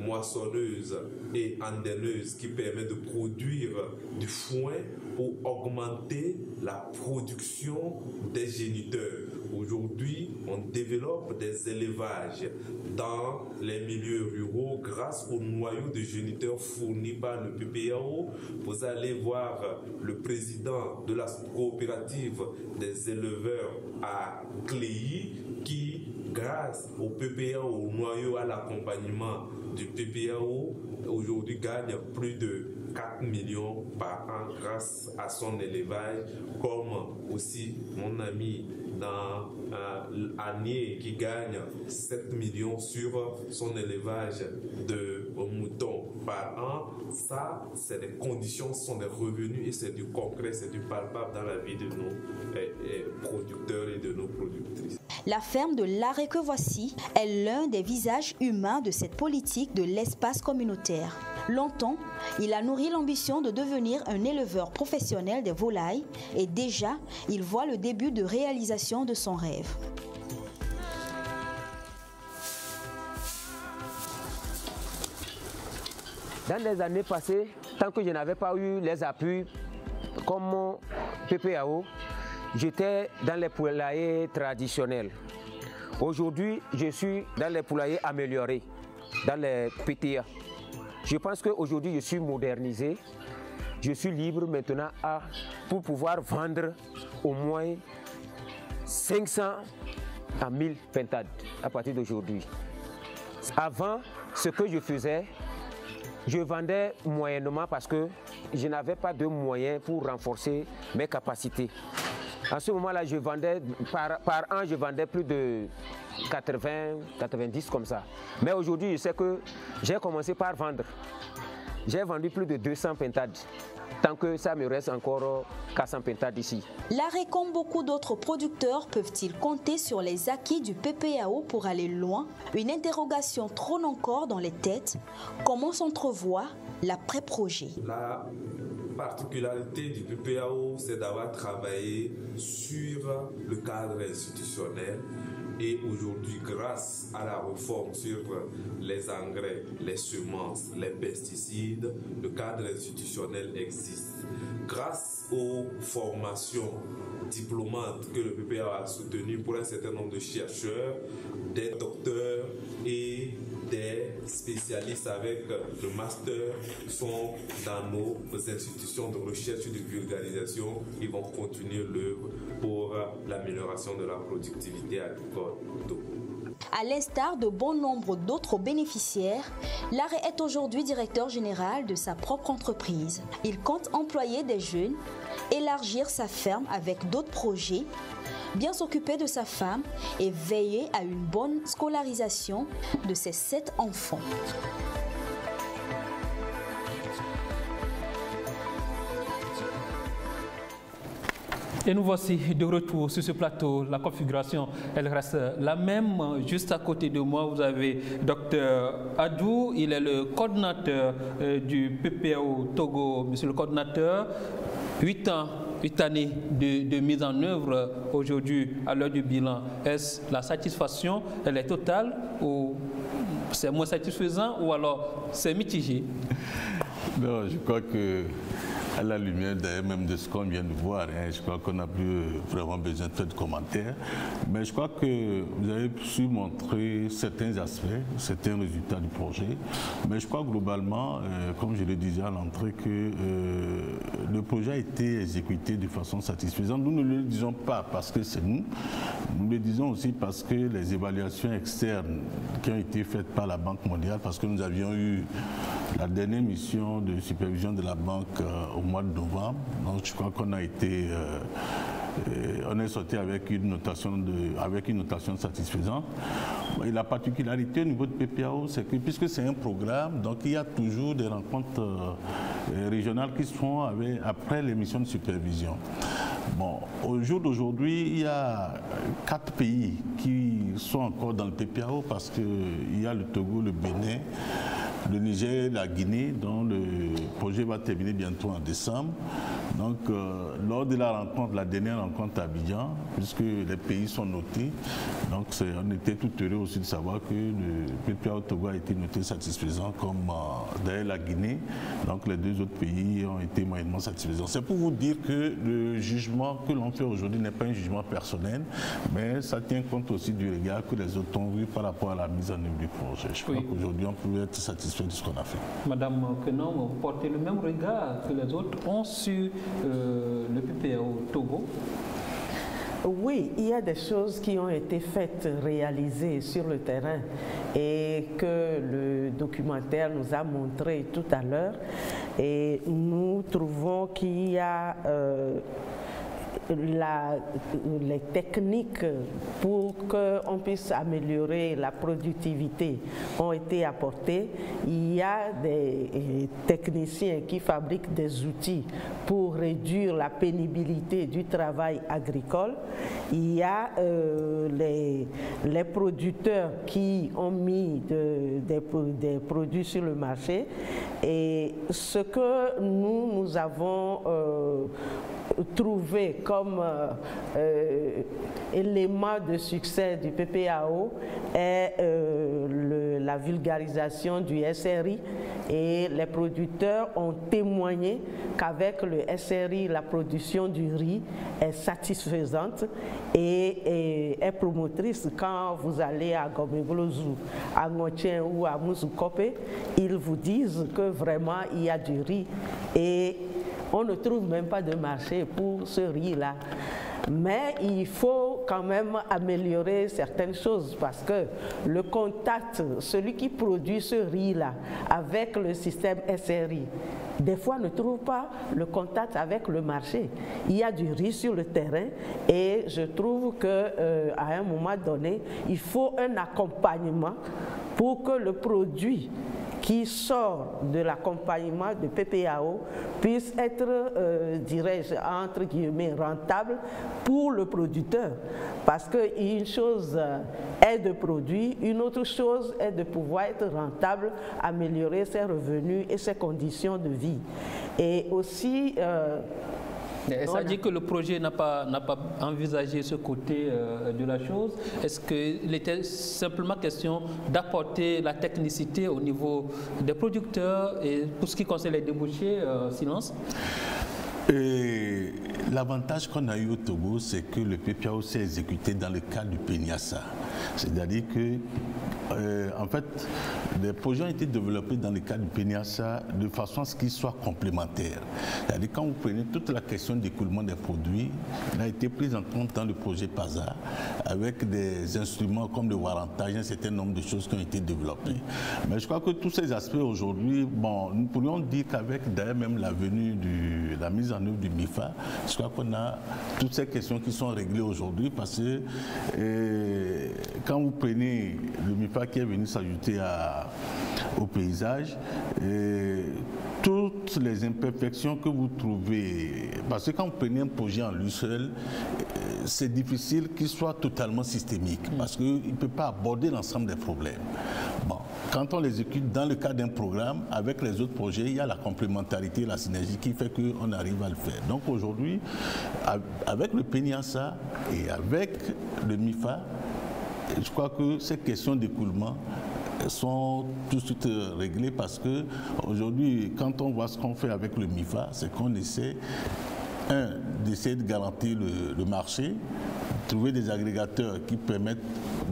moissonneuse et andaineuse qui permet de produire du foin pour augmenter la production des géniteurs. Aujourd'hui, on développe des élevages dans les milieux ruraux grâce aux noyaux de géniteurs fournis par le PPAO. Vous allez voir le président de la coopérative des éleveurs à Cléhy qui, grâce au PPAO, au noyau, à l'accompagnement du PPAO, aujourd'hui gagne plus de 4 millions par an grâce à son élevage, comme aussi mon ami dans Agné qui gagne 7 millions sur son élevage de moutons par an. Ça, c'est des conditions, ce sont des revenus et c'est du concret, c'est du palpable dans la vie de nos producteurs et de nos productrices. La ferme de l'Arrêt que voici est l'un des visages humains de cette politique de l'espace communautaire. Longtemps, il a nourri l'ambition de devenir un éleveur professionnel des volailles et déjà, il voit le début de réalisation de son rêve. Dans les années passées, tant que je n'avais pas eu les appuis comme mon PPAO, j'étais dans les poulaillers traditionnels. Aujourd'hui, je suis dans les poulaillers améliorés, dans les PTA. Je pense qu'aujourd'hui, je suis modernisé. Je suis libre maintenant pour pouvoir vendre au moins 500 à 1000 pentades à partir d'aujourd'hui. Avant, ce que je faisais, je vendais moyennement parce que je n'avais pas de moyens pour renforcer mes capacités. En ce moment-là, je vendais, par an, je vendais plus de 80, 90 comme ça. Mais aujourd'hui, je sais que j'ai commencé par vendre. J'ai vendu plus de 200 pentades. Tant que ça me reste encore 400 pentades ici. L'Arrêt, comme beaucoup d'autres producteurs, peuvent-ils compter sur les acquis du PPAO pour aller loin? Une interrogation trône encore dans les têtes. Comment s'entrevoit l'après-projet? La particularité du PPAO, c'est d'avoir travaillé sur le cadre institutionnel. Et aujourd'hui, grâce à la réforme sur les engrais, les semences, les pesticides, le cadre institutionnel existe. Grâce aux formations diplômantes que le PPAO a soutenues pour un certain nombre de chercheurs, des docteurs et des spécialistes avec le master sont dans nos institutions de recherche et de vulgarisation. Ils vont continuer l'œuvre pour l'amélioration de la productivité agricole. À l'instar de bon nombre d'autres bénéficiaires, l'Arrêt est aujourd'hui directeur général de sa propre entreprise. Il compte employer des jeunes, élargir sa ferme avec d'autres projets, bien s'occuper de sa femme et veiller à une bonne scolarisation de ses 7 enfants. Et nous voici de retour sur ce plateau. La configuration, elle reste la même. Juste à côté de moi, vous avez Dr Adou. Il est le coordinateur du PPAO Togo. Monsieur le coordinateur, 8 années de mise en œuvre aujourd'hui à l'heure du bilan. Est-ce la satisfaction, elle est totale ou c'est moins satisfaisant ou alors c'est mitigé? Non, je crois que à la lumière d'ailleurs même de ce qu'on vient de voir. Hein. Je crois qu'on n'a plus vraiment besoin de faire de commentaires. Mais je crois que vous avez su montrer certains aspects, certains résultats du projet. Mais je crois globalement, comme je le disais à l'entrée, que le projet a été exécuté de façon satisfaisante. Nous ne le disons pas parce que c'est nous. Nous le disons aussi parce que les évaluations externes qui ont été faites par la Banque mondiale, parce que nous avions eu la dernière mission de supervision de la Banque au mois de novembre. Donc je crois qu'on a été... on est sorti avec une notation satisfaisante. Et la particularité au niveau de PPAO, c'est que puisque c'est un programme, donc il y a toujours des rencontres régionales qui se font après les missions de supervision. Bon, au jour d'aujourd'hui, il y a 4 pays qui sont encore dans le PPAO parce qu'il y a le Togo, le Bénin, le Niger, la Guinée, dont le projet va terminer bientôt en décembre. Donc, lors de la dernière rencontre à Abidjan, puisque les pays sont notés, donc on était tout heureux aussi de savoir que le PPAO Togo a été noté satisfaisant, comme d'ailleurs la Guinée. Donc, les 2 autres pays ont été moyennement satisfaisants. C'est pour vous dire que le jugement que l'on fait aujourd'hui n'est pas un jugement personnel, mais ça tient compte aussi du regard que les autres ont eu par rapport à la mise en œuvre du projet. Je crois qu'aujourd'hui, on peut être satisfait de ce qu'on a fait. Madame Kenom, vous portez le même regard que les autres ont sur le PPAO Togo? Oui, il y a des choses qui ont été faites, réalisées sur le terrain et que le documentaire nous a montré tout à l'heure. Et nous trouvons qu'il y a les techniques pour qu'on puisse améliorer la productivité ont été apportées. Il y a des techniciens qui fabriquent des outils pour réduire la pénibilité du travail agricole. Il y a les producteurs qui ont mis des produits sur le marché. Et ce que nous avons trouvé comme élément de succès du PPAO est la vulgarisation du SRI, et les producteurs ont témoigné qu'avec le SRI, la production du riz est satisfaisante et est promotrice. Quand vous allez à Gomegolozu, à Ngotien ou à Mousoukope, ils vous disent que vraiment il y a du riz et on ne trouve même pas de marché pour ce riz-là. Mais il faut quand même améliorer certaines choses parce que le contact, celui qui produit ce riz-là avec le système SRI, des fois ne trouve pas le contact avec le marché. Il y a du riz sur le terrain et je trouve qu'à un moment donné, il faut un accompagnement pour que le produit qui sort de l'accompagnement de PPAO puisse être, dirais-je, entre guillemets, rentable pour le producteur. Parce qu'une chose est de produire, une autre chose est de pouvoir être rentable, améliorer ses revenus et ses conditions de vie. Et aussi... ça dit que le projet n'a pas envisagé ce côté de la chose. Est-ce qu'il était simplement question d'apporter la technicité au niveau des producteurs et pour ce qui concerne les débouchés, silence? L'avantage qu'on a eu au Togo, c'est que le PPAO s'est exécuté dans le cadre du PENIASA. C'est-à-dire que, en fait, les projets ont été développés dans le cadre du PENIASA de façon à ce qu'ils soient complémentaires. C'est-à-dire quand vous prenez toute la question d'écoulement des produits, elle a été prise en compte dans le projet PASA avec des instruments comme le warrantage, un certain nombre de choses qui ont été développées. Mais je crois que tous ces aspects aujourd'hui, bon, nous pourrions dire qu'avec d'ailleurs même la venue de la mise en œuvre du MIFA, je crois qu'on a toutes ces questions qui sont réglées aujourd'hui parce que quand vous prenez le MIFA qui est venu s'ajouter au paysage, toutes les imperfections que vous trouvez, parce que quand vous prenez un projet en lui seul, c'est difficile qu'il soit totalement systémique parce qu'il ne peut pas aborder l'ensemble des problèmes. Bon, quand on les exécute dans le cadre d'un programme, avec les autres projets, il y a la complémentarité, la synergie qui fait qu'on arrive à le faire. Donc aujourd'hui, avec le PENIASA et avec le MIFA, je crois que ces questions d'écoulement sont tout de suite réglées parce que aujourd'hui, quand on voit ce qu'on fait avec le MIFA, c'est qu'on essaie d'essayer de garantir le marché, trouver des agrégateurs qui permettent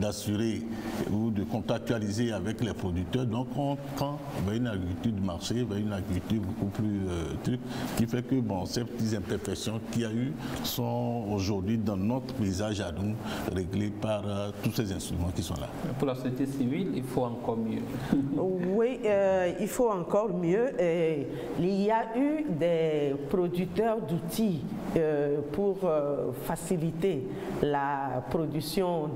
d'assurer ou de contractualiser avec les producteurs. Donc on tend vers une agriculture de marché, vers une agriculture beaucoup plus truc, qui fait que ces petites imperfections qu'il y a eu sont aujourd'hui dans notre paysage à nous réglées par tous ces instruments qui sont là. Pour la société civile, il faut encore mieux. Oui, il faut encore mieux. Il y a eu des producteurs d'outils pour faciliter la production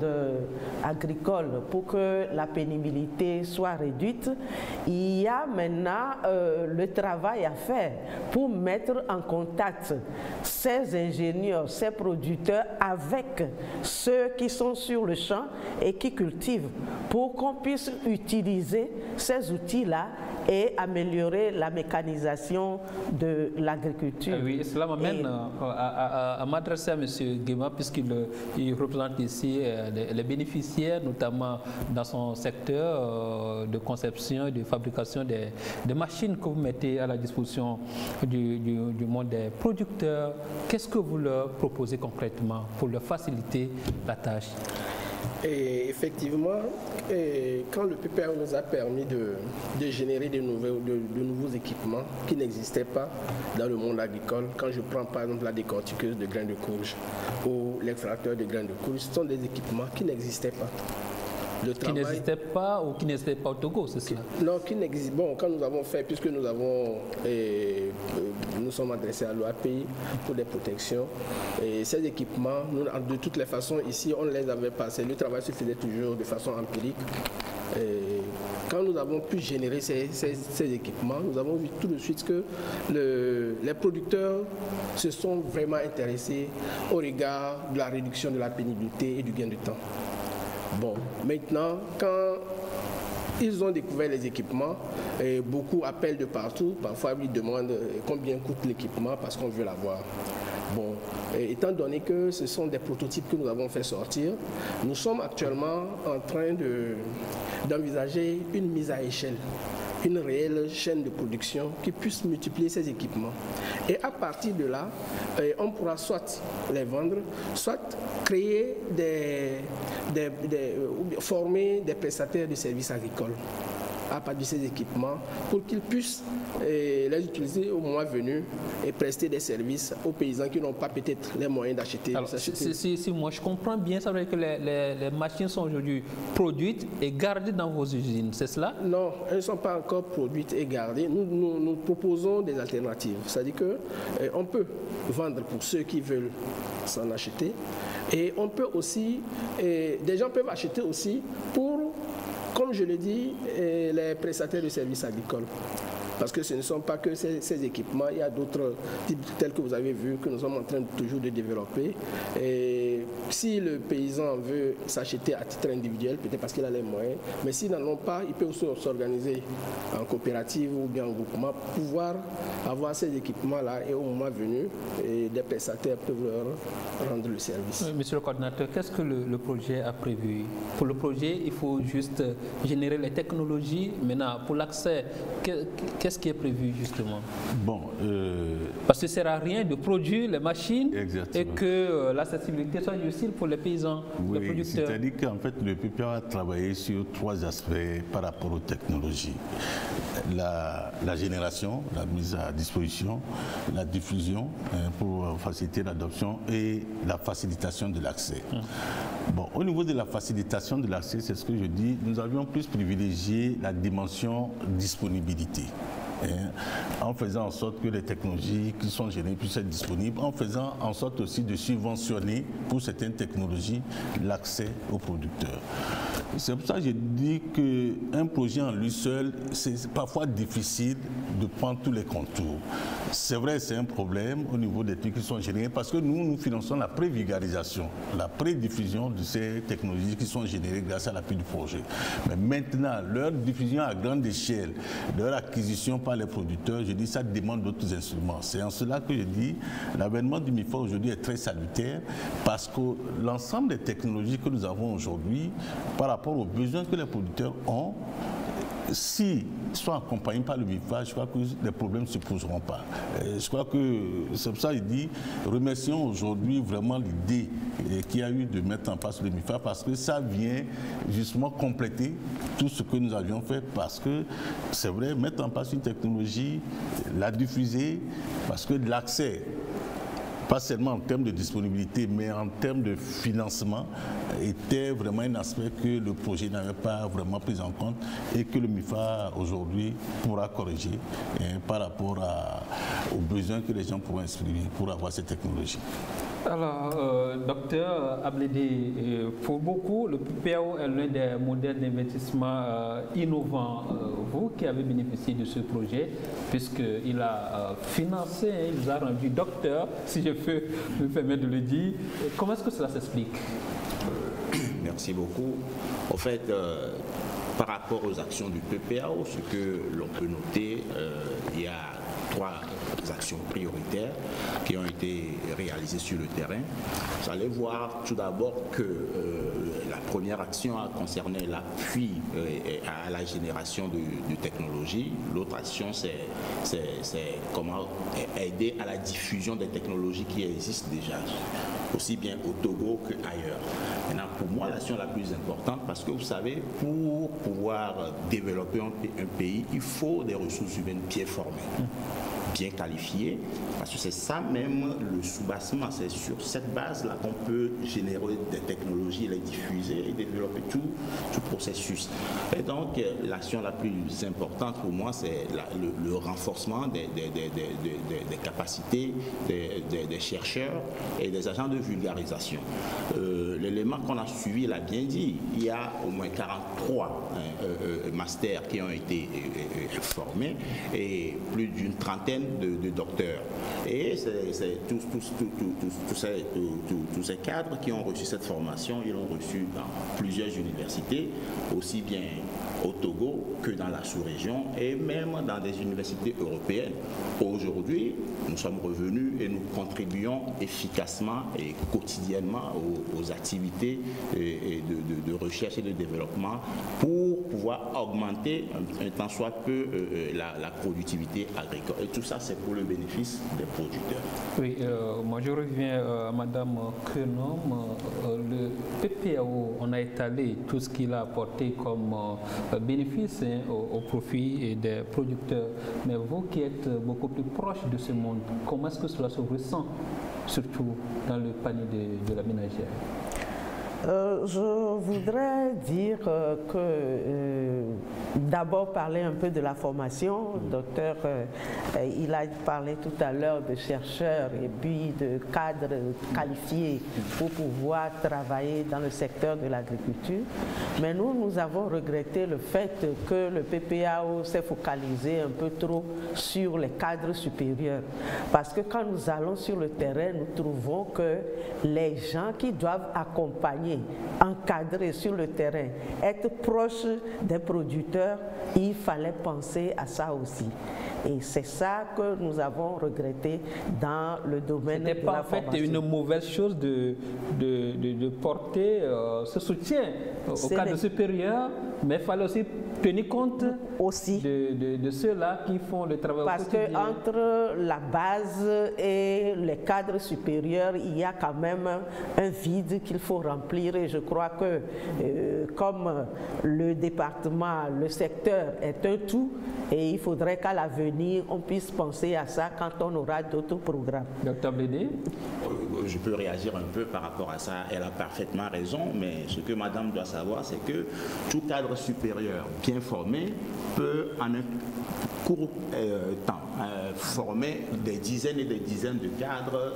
agricole, pour que la pénibilité soit réduite. Il y a maintenant le travail à faire pour mettre en contact ces ingénieurs, ces producteurs avec ceux qui sont sur le champ et qui cultivent, pour qu'on puisse utiliser ces outils-là et améliorer la mécanisation de l'agriculture. Oui, cela m'amène à m'adresser à M. Guéma, puisqu'il représente ici les bénéficiaires, notamment dans son secteur de conception et de fabrication des machines que vous mettez à la disposition du monde des producteurs. Qu'est-ce que vous leur proposez concrètement pour leur faciliter la tâche? Et effectivement, quand le PPAO nous a permis de générer de nouveaux équipements qui n'existaient pas dans le monde agricole, quand je prends par exemple la décortiqueuse de grains de courge ou l'extracteur de grains de courge, ce sont des équipements qui n'existaient pas. Qui n'existaient pas ou qui n'existaient pas au Togo, c'est cela? Non, qui n'existent. Bon, quand nous avons fait, puisque nous sommes adressés à l'OAPI pour des protections, et ces équipements, de toutes les façons, ici, on les avait passés. Le travail se faisait toujours de façon empirique. Et quand nous avons pu générer ces équipements, nous avons vu tout de suite que les producteurs se sont vraiment intéressés au regard de la réduction de la pénibilité et du gain de temps. Bon, maintenant, quand ils ont découvert les équipements, beaucoup appellent de partout. Parfois, ils demandent combien coûte l'équipement parce qu'on veut l'avoir. Bon, étant donné que ce sont des prototypes que nous avons fait sortir, nous sommes actuellement en train d'envisager une mise à échelle, une réelle chaîne de production qui puisse multiplier ces équipements. Et à partir de là, on pourra soit les vendre, soit créer former des prestataires de services agricoles à partir de ces équipements pour qu'ils puissent les utiliser au moment venu et prester des services aux paysans qui n'ont pas peut-être les moyens d'acheter. Si moi je comprends bien, ça veut dire que les machines sont aujourd'hui produites et gardées dans vos usines, c'est cela? Non, elles ne sont pas encore produites et gardées. Nous proposons des alternatives. C'est-à-dire qu'on peut vendre pour ceux qui veulent s'en acheter et on peut aussi, des gens peuvent acheter aussi pour, comme je l'ai dit, les prestataires de services agricoles. Parce que ce ne sont pas que ces équipements, il y a d'autres types tels que vous avez vu que nous sommes en train toujours de développer. Et si le paysan veut s'acheter à titre individuel, peut-être parce qu'il a les moyens, mais s'ils n'en ont pas, il peut aussi s'organiser en coopérative ou bien en groupement pour pouvoir avoir ces équipements-là et au moment venu, des prestataires peuvent leur rendre le service. Monsieur le coordinateur, qu'est-ce que le projet a prévu? Pour le projet, il faut juste générer les technologies. Maintenant, pour l'accès, qu'est-ce qui est prévu justement? Bon, parce que ça ne sert à rien de produire les machines. Exactement. Et que l'accessibilité soit difficile pour les paysans, les producteurs. C'est-à-dire qu'en fait, le PPAO a travaillé sur 3 aspects par rapport aux technologies. La génération, la mise à disposition, la diffusion pour faciliter l'adoption et la facilitation de l'accès. Bon, au niveau de la facilitation de l'accès, c'est ce que je dis, nous avions plus privilégié la dimension disponibilité. En faisant en sorte que les technologies qui sont générées puissent être disponibles, en faisant en sorte aussi de subventionner pour certaines technologies l'accès aux producteurs. C'est pour ça que je dis qu'un projet en lui seul, c'est parfois difficile de prendre tous les contours. C'est vrai, c'est un problème au niveau des trucs qui sont générés parce que nous finançons la prévulgarisation, la prédiffusion de ces technologies qui sont générées grâce à l'appui du projet. Mais maintenant, leur diffusion à grande échelle, leur acquisition par les producteurs, je dis ça demande d'autres instruments. C'est en cela que je dis l'avènement du MIFA aujourd'hui est très salutaire parce que l'ensemble des technologies que nous avons aujourd'hui par rapport aux besoins que les producteurs ont, si sont accompagnés par le MIFA, je crois que les problèmes ne se poseront pas. Je crois que c'est pour ça qu'il dit, remercions aujourd'hui vraiment l'idée qu'il y a eu de mettre en place le MIFA parce que ça vient justement compléter tout ce que nous avions fait parce que c'est vrai, mettre en place une technologie, la diffuser, parce que l'accès, pas seulement en termes de disponibilité, mais en termes de financement, était vraiment un aspect que le projet n'avait pas vraiment pris en compte et que le MIFA aujourd'hui pourra corriger par rapport aux besoins que les gens pourront exprimer pour avoir cette technologie. Alors, docteur Ablédé, pour beaucoup, le PPAO est l'un des modèles d'investissement innovants. Vous qui avez bénéficié de ce projet, puisqu'il a financé, il vous a rendu docteur, si je peux me permettre de le dire. Comment est-ce que cela s'explique? Merci beaucoup. En fait, par rapport aux actions du PPAO, ce que l'on peut noter, il y a 3 actions prioritaires qui ont été réalisées sur le terrain. Vous allez voir tout d'abord que la première action a concerné l'appui à la génération de technologies. L'autre action, c'est comment aider à la diffusion des technologies qui existent déjà, aussi bien au Togo qu'ailleurs. Maintenant, pour moi, l'action la plus importante, parce que vous savez, pour pouvoir développer un pays, il faut des ressources humaines bien formées, bien qualifiées, parce que c'est ça même le soubassement. C'est sur cette base-là qu'on peut générer des technologies, les diffuser et développer tout processus. Et donc, l'action la plus importante pour moi, c'est le renforcement des capacités des chercheurs et des agents de vulgarisation. L'élément qu'on a suivi l'a bien dit, il y a au moins 43 masters qui ont été formés et plus d'une trentaine de docteurs. Et c'est tous ces cadres qui ont reçu cette formation, ils l'ont reçu dans plusieurs universités, aussi bien au Togo que dans la sous-région et même dans des universités européennes. Aujourd'hui, nous sommes revenus et nous contribuons efficacement et quotidiennement aux activités de recherche et de développement pour pouvoir augmenter un tant soit peu la productivité agricole. Et tout ça, c'est pour le bénéfice des producteurs. Oui, moi je reviens à Madame Krenom. Le PPAO, on a étalé tout ce qu'il a apporté comme bénéfice au profit des producteurs. Mais vous qui êtes beaucoup plus proche de ce monde, comment est-ce que cela se ressent, surtout dans le panier de la ménagère? Je voudrais dire que d'abord parler un peu de la formation. Le docteur, il a parlé tout à l'heure de chercheurs et puis de cadres qualifiés pour pouvoir travailler dans le secteur de l'agriculture. Mais nous avons regretté le fait que le PPAO s'est focalisé un peu trop sur les cadres supérieurs. Parce que quand nous allons sur le terrain, nous trouvons que les gens qui doivent accompagner, encadrer sur le terrain, être proche des producteurs, il fallait penser à ça aussi. Et c'est ça que nous avons regretté dans le domaine de la formation. C'était pas en fait une mauvaise chose de porter ce soutien au cadre supérieur, mais il fallait aussi tenir compte aussi de ceux-là qui font le travail parce au quotidien. Parce qu'entre la base et les cadres supérieurs, il y a quand même un vide qu'il faut remplir. Et je crois que comme le département, le secteur est un tout, et il faudrait qu'à l'avenir, on puisse penser à ça quand on aura d'autres programmes. Docteur Bédé? Je peux réagir un peu par rapport à ça. Elle a parfaitement raison, mais ce que madame doit savoir, c'est que tout cadre supérieur bien formé peut court temps, former des dizaines et des dizaines de cadres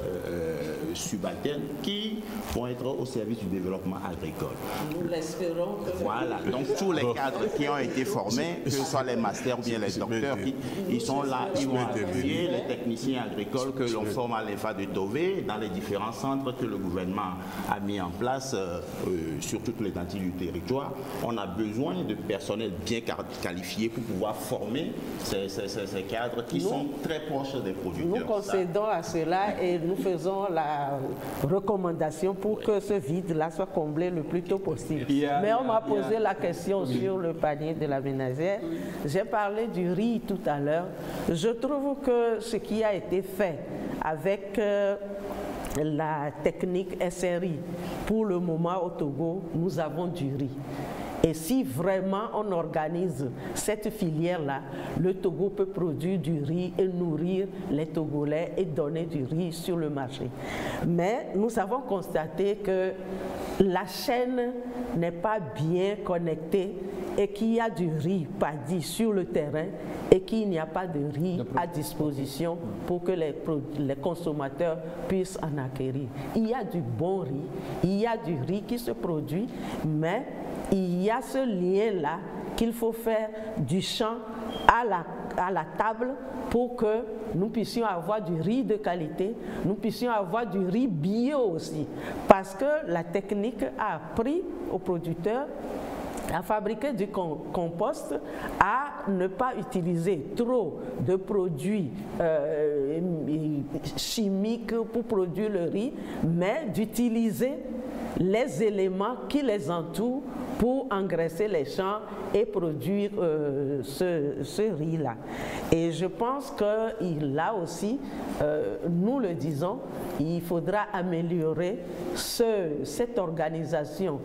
subalternes qui vont être au service du développement agricole. Nous l'espérons. Voilà, donc tous les cadres qui ont été formés, que ce soit les masters ou bien les docteurs, ils sont là, ils vont appuyer les techniciens agricoles que l'on forme à l'EFA de Tové, dans les différents centres que le gouvernement a mis en place sur toute l'étendue du territoire. On a besoin de personnel bien qualifié pour pouvoir former ces cadres qui sont très proches des producteurs. Nous concédons à cela et nous faisons la recommandation pour que ce vide-là soit comblé le plus tôt possible. Mais on m'a posé la question sur le panier de la ménagère. J'ai parlé du riz tout à l'heure. Je trouve que ce qui a été fait avec la technique SRI, pour le moment au Togo, nous avons du riz. Et si vraiment on organise cette filière-là, le Togo peut produire du riz et nourrir les Togolais et donner du riz sur le marché. Mais nous avons constaté que la chaîne n'est pas bien connectée et qu'il y a du riz paddy sur le terrain et qu'il n'y a pas de riz à disposition pour que les consommateurs puissent en acquérir. Il y a du bon riz, il y a du riz qui se produit, mais il y a ce lien-là qu'il faut faire du champ à la table pour que nous puissions avoir du riz de qualité, nous puissions avoir du riz bio aussi. Parce que la technique a appris aux producteurs à fabriquer du compost, à ne pas utiliser trop de produits chimiques pour produire le riz, mais d'utiliser les éléments qui les entourent pour engraisser les champs et produire ce riz-là. Et je pense que là aussi, nous le disons, il faudra améliorer cette organisation,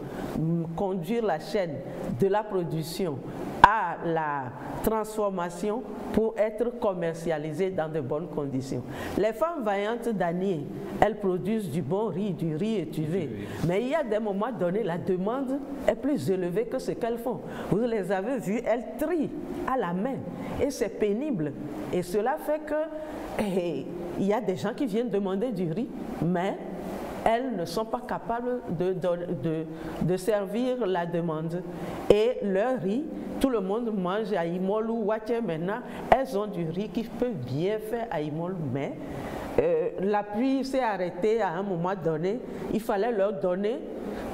conduire la chaîne de la production à la transformation pour être commercialisée dans de bonnes conditions. Les femmes vaillantes d'Anier, elles produisent du bon riz, du riz étuvé. Mais il y a des moments donnés, la demande est plus élevée que ce qu'elles font. Vous les avez vues, elles trient à la main et c'est pénible. Et cela fait que il y a des gens qui viennent demander du riz, mais elles ne sont pas capables de servir la demande. Et leur riz, tout le monde mange à Imol ou Wache maintenant, elles ont du riz qui peut bien faire à Imol, mais la pluie s'est arrêtée à un moment donné, il fallait leur donner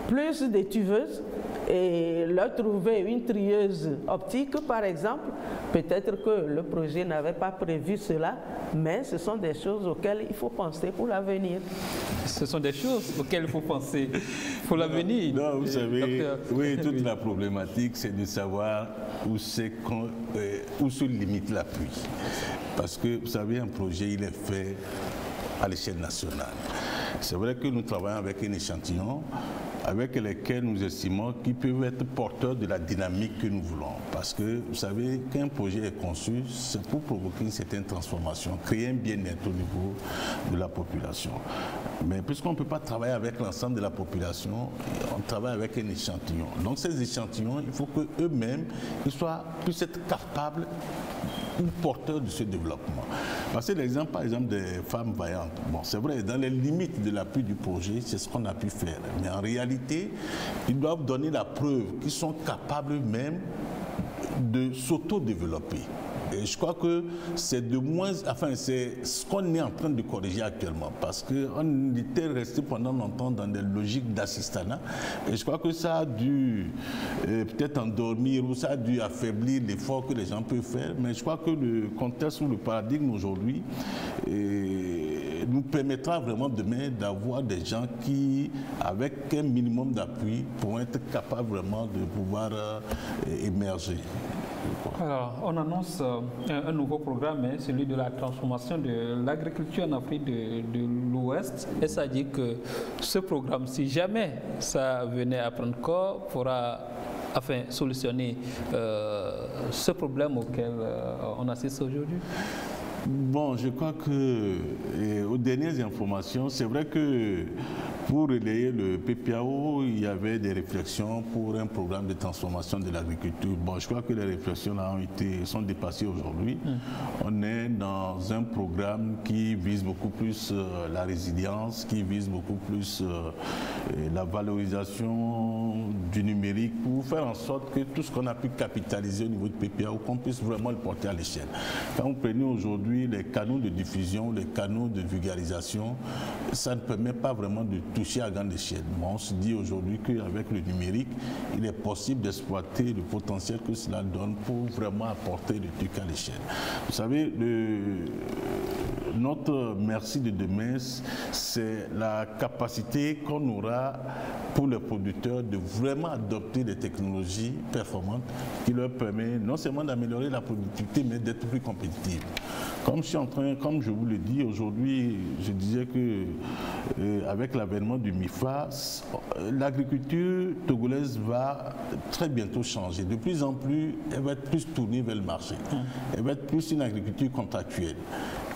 plus de tuveuses et leur trouver une trieuse optique par exemple. Peut-être que le projet n'avait pas prévu cela, mais ce sont des choses auxquelles il faut penser pour l'avenir. Ce sont des choses auxquelles il faut penser pour l'avenir. Non, vous savez, oui, toute la problématique, c'est de savoir où se limite l'appui. Parce que, vous savez, un projet, il est fait à l'échelle nationale. C'est vrai que nous travaillons avec un échantillon avec lesquels nous estimons qu'ils peuvent être porteurs de la dynamique que nous voulons. Parce que, vous savez, qu'un projet est conçu, c'est pour provoquer une certaine transformation, créer un bien-être au niveau de la population. Mais puisqu'on ne peut pas travailler avec l'ensemble de la population, on travaille avec un échantillon. Donc ces échantillons, il faut qu'eux-mêmes puissent être capables ou porteurs de ce développement. Parce que l'exemple, par exemple, des femmes vaillantes, bon, c'est vrai, dans les limites de l'appui du projet, c'est ce qu'on a pu faire. Mais en réalité, ils doivent donner la preuve qu'ils sont capables même de s'auto-développer. Et je crois que c'est c'est ce qu'on est en train de corriger actuellement, parce qu'on était resté pendant longtemps dans des logiques d'assistanat, et je crois que ça a dû peut-être endormir ou ça a dû affaiblir l'effort que les gens peuvent faire, mais je crois que le contexte ou le paradigme aujourd'hui nous permettra vraiment demain d'avoir des gens qui, avec un minimum d'appui, pourront être capables vraiment de pouvoir émerger. Alors, on annonce un nouveau programme, celui de la transformation de l'agriculture en Afrique de l'Ouest. Et ça dit que ce programme, si jamais ça venait à prendre corps, pourra solutionner ce problème auquel on assiste aujourd'hui. Bon, je crois que, aux dernières informations, c'est vrai que Pour relayer le PPAO, il y avait des réflexions pour un programme de transformation de l'agriculture. Bon, je crois que les réflexions là sont dépassées aujourd'hui. On est dans un programme qui vise beaucoup plus la résilience, qui vise beaucoup plus la valorisation du numérique pour faire en sorte que tout ce qu'on a pu capitaliser au niveau de PPAO, qu'on puisse vraiment le porter à l'échelle. Quand vous prenez aujourd'hui les canaux de diffusion, les canaux de vulgarisation, ça ne permet pas vraiment de toucher à grande échelle. Bon, on se dit aujourd'hui qu'avec le numérique, il est possible d'exploiter le potentiel que cela donne pour vraiment apporter le truc à l'échelle. Vous savez, notre merci de demain, c'est la capacité qu'on aura pour les producteurs de vraiment adopter des technologies performantes qui leur permettent non seulement d'améliorer la productivité, mais d'être plus compétitifs. Comme je vous le dis aujourd'hui, je disais que avec l'avènement du MIFA, l'agriculture togolaise va très bientôt changer. De plus en plus, elle va être plus tournée vers le marché. Elle va être plus une agriculture contractuelle.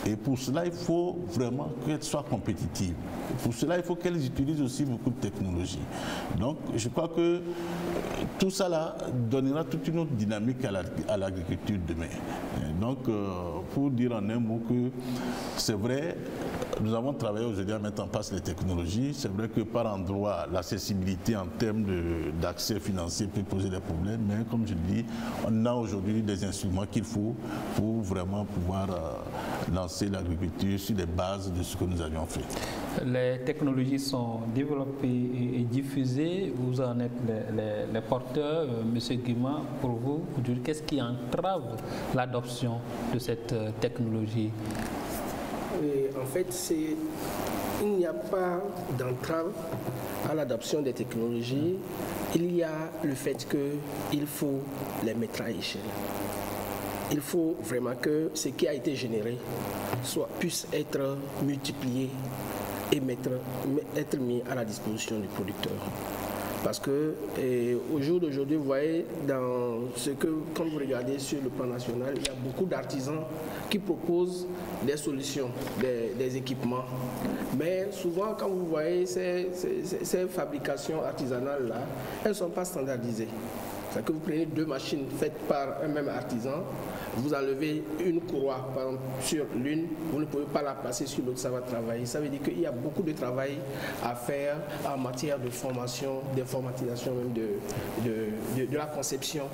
Et pour cela, il faut vraiment qu'elle soit compétitive. Pour cela, il faut qu'elle utilise aussi beaucoup de technologies. Donc, je crois que tout ça là donnera toute une autre dynamique à l'agriculture demain. Donc, pour dire en un mot que c'est vrai, nous avons travaillé aujourd'hui à mettre en place les technologies. C'est vrai que par endroit, l'accessibilité en termes d'accès financier peut poser des problèmes, mais comme je dis, on a aujourd'hui des instruments qu'il faut pour vraiment pouvoir lancer l'agriculture sur les bases de ce que nous avions fait. Les technologies sont développées et diffusées. Vous en êtes les porteurs. Monsieur Guima, pour vous, qu'est-ce qui entrave l'adoption de cette technologie? En fait, il n'y a pas d'entrave à l'adoption des technologies. Il y a le fait qu'il faut les mettre à échelle. Il faut vraiment que ce qui a été généré puisse être multiplié et être mis à la disposition du producteur. Parce que au jour d'aujourd'hui, vous voyez, quand vous regardez sur le plan national, il y a beaucoup d'artisans qui proposent des solutions, des équipements. Mais souvent, quand vous voyez ces fabrications artisanales-là, elles ne sont pas standardisées. C'est-à-dire que vous prenez deux machines faites par un même artisan, vous enlevez une courroie par exemple, sur l'une, vous ne pouvez pas la placer sur l'autre, ça va travailler. Ça veut dire qu'il y a beaucoup de travail à faire en matière de formation, d'informatisation même de la conception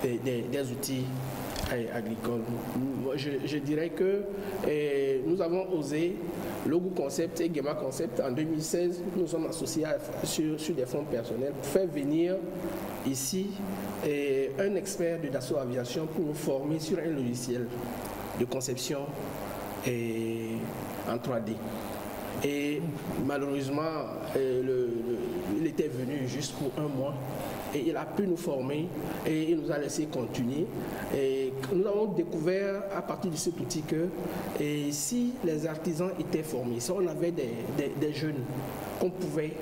des outils agricoles. Je dirais que nous avons osé, Logo Concept et Guema Concept, en 2016, nous sommes associés sur des fonds personnels pour faire venir ici un expert de Dassault Aviation pour nous former sur un logiciel de conception en 3D. Et malheureusement, il était venu juste pour un mois et il a pu nous former et il nous a laissé continuer. Et nous avons découvert à partir de cet outil que si les artisans étaient formés, si on avait des jeunes qu'on pouvait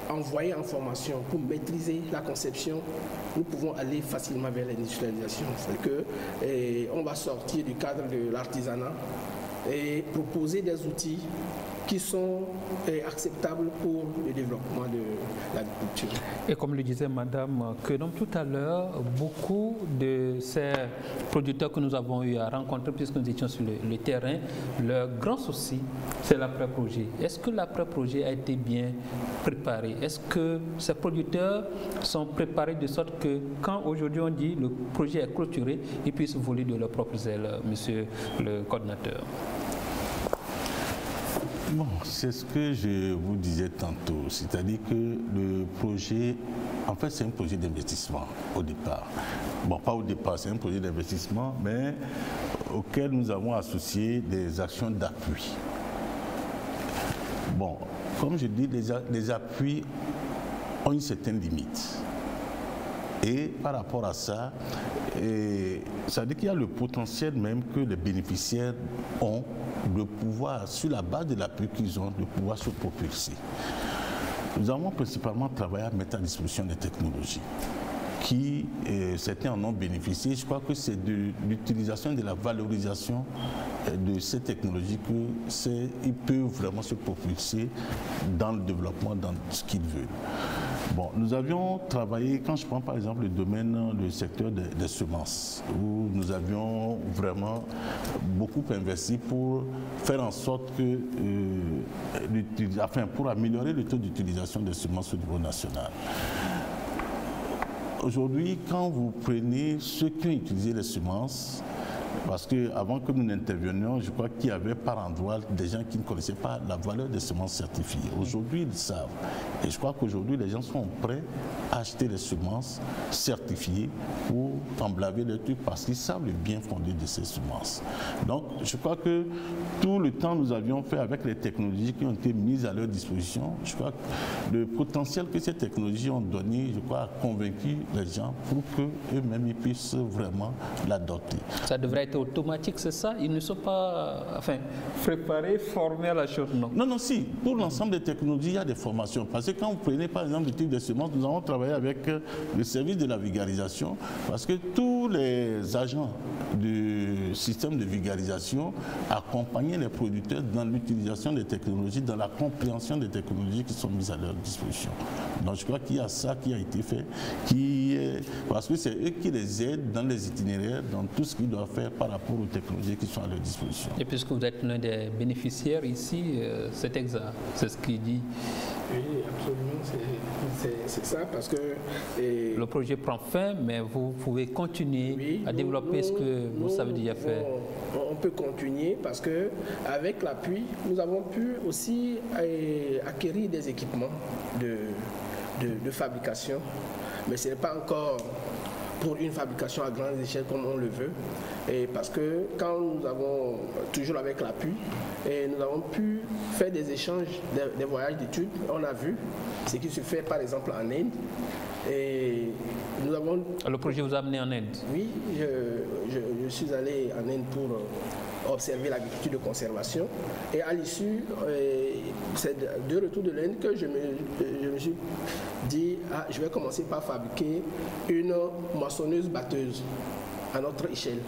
envoyer en formation pour maîtriser la conception, nous pouvons aller facilement vers l'industrialisation. C'est qu'on va sortir du cadre de l'artisanat et proposer des outils qui sont acceptables pour le développement de l'agriculture. Et comme le disait Madame Quenom tout à l'heure, beaucoup de ces producteurs que nous avons eu à rencontrer, puisque nous étions sur le terrain, leur grand souci, c'est l'après-projet. Est-ce que l'après-projet a été bien préparé? Est-ce que ces producteurs sont préparés de sorte que quand aujourd'hui on dit le projet est clôturé, ils puissent voler de leurs propres ailes, monsieur le coordinateur? Bon, c'est ce que je vous disais tantôt, c'est-à-dire que le projet, en fait c'est un projet d'investissement au départ. Bon, pas au départ, c'est un projet d'investissement, mais auquel nous avons associé des actions d'appui. Bon, comme je dis, les appuis ont une certaine limite. Et par rapport à ça, ça veut dire qu'il y a le potentiel même que les bénéficiaires ont de pouvoir, sur la base de l'appui qu'ils ont, de pouvoir se propulser. Nous avons principalement travaillé à mettre à disposition des technologies certains en ont bénéficié. Je crois que c'est de l'utilisation et de la valorisation de ces technologies qu'ils peuvent vraiment se propulser dans le développement, dans ce qu'ils veulent. Bon, nous avions travaillé, quand je prends par exemple le domaine, le secteur des semences, où nous avions vraiment beaucoup investi pour faire en sorte que, pour améliorer le taux d'utilisation des semences au niveau national. Aujourd'hui, quand vous prenez ceux qui ont utilisé les semences, parce qu'avant que nous n'intervenions, je crois qu'il y avait par endroit des gens qui ne connaissaient pas la valeur des semences certifiées. Aujourd'hui, ils le savent. Et je crois qu'aujourd'hui, les gens sont prêts à acheter les semences certifiées pour emblaver les trucs parce qu'ils savent le bien fondé de ces semences. Donc, je crois que tout le temps nous avions fait avec les technologies qui ont été mises à leur disposition, je crois que le potentiel que ces technologies ont donné, je crois, a convaincu les gens pour qu'eux-mêmes ils puissent vraiment l'adopter. Ça devrait être automatique, c'est ça? Ils ne sont pas préparés, formés à la chose, non? Non, si. Pour l'ensemble des technologies, il y a des formations. Parce que quand vous prenez par exemple le type de semences, nous avons travaillé avec le service de la vulgarisation, parce que tous les agents du système de vulgarisation accompagnaient les producteurs dans l'utilisation des technologies, dans la compréhension des technologies qui sont mises à leur disposition. Donc je crois qu'il y a ça qui a été fait, parce que c'est eux qui les aident dans les itinéraires, dans tout ce qu'ils doivent faire par rapport aux technologies qui sont à leur disposition. Et puisque vous êtes l'un des bénéficiaires ici, c'est exact, c'est ce qu'il dit. Oui, absolument, c'est ça, parce que... Le projet prend fin, mais vous pouvez continuer à développer ce que vous savez déjà faire. On peut continuer parce qu'avec l'appui, nous avons pu aussi acquérir des équipements de fabrication, mais ce n'est pas encore pour une fabrication à grande échelle comme on le veut. Et parce que quand nous avons, toujours avec l'appui, nous avons pu faire des échanges, des voyages d'études, on a vu ce qui se fait par exemple en Inde. Et nous avons... Le projet vous a amené en Inde? Oui, je suis allé en Inde pour observer l'agriculture de conservation. Et à l'issue, c'est de retour de l'Inde que je me suis dit, je vais commencer par fabriquer une moissonneuse batteuse à notre échelle.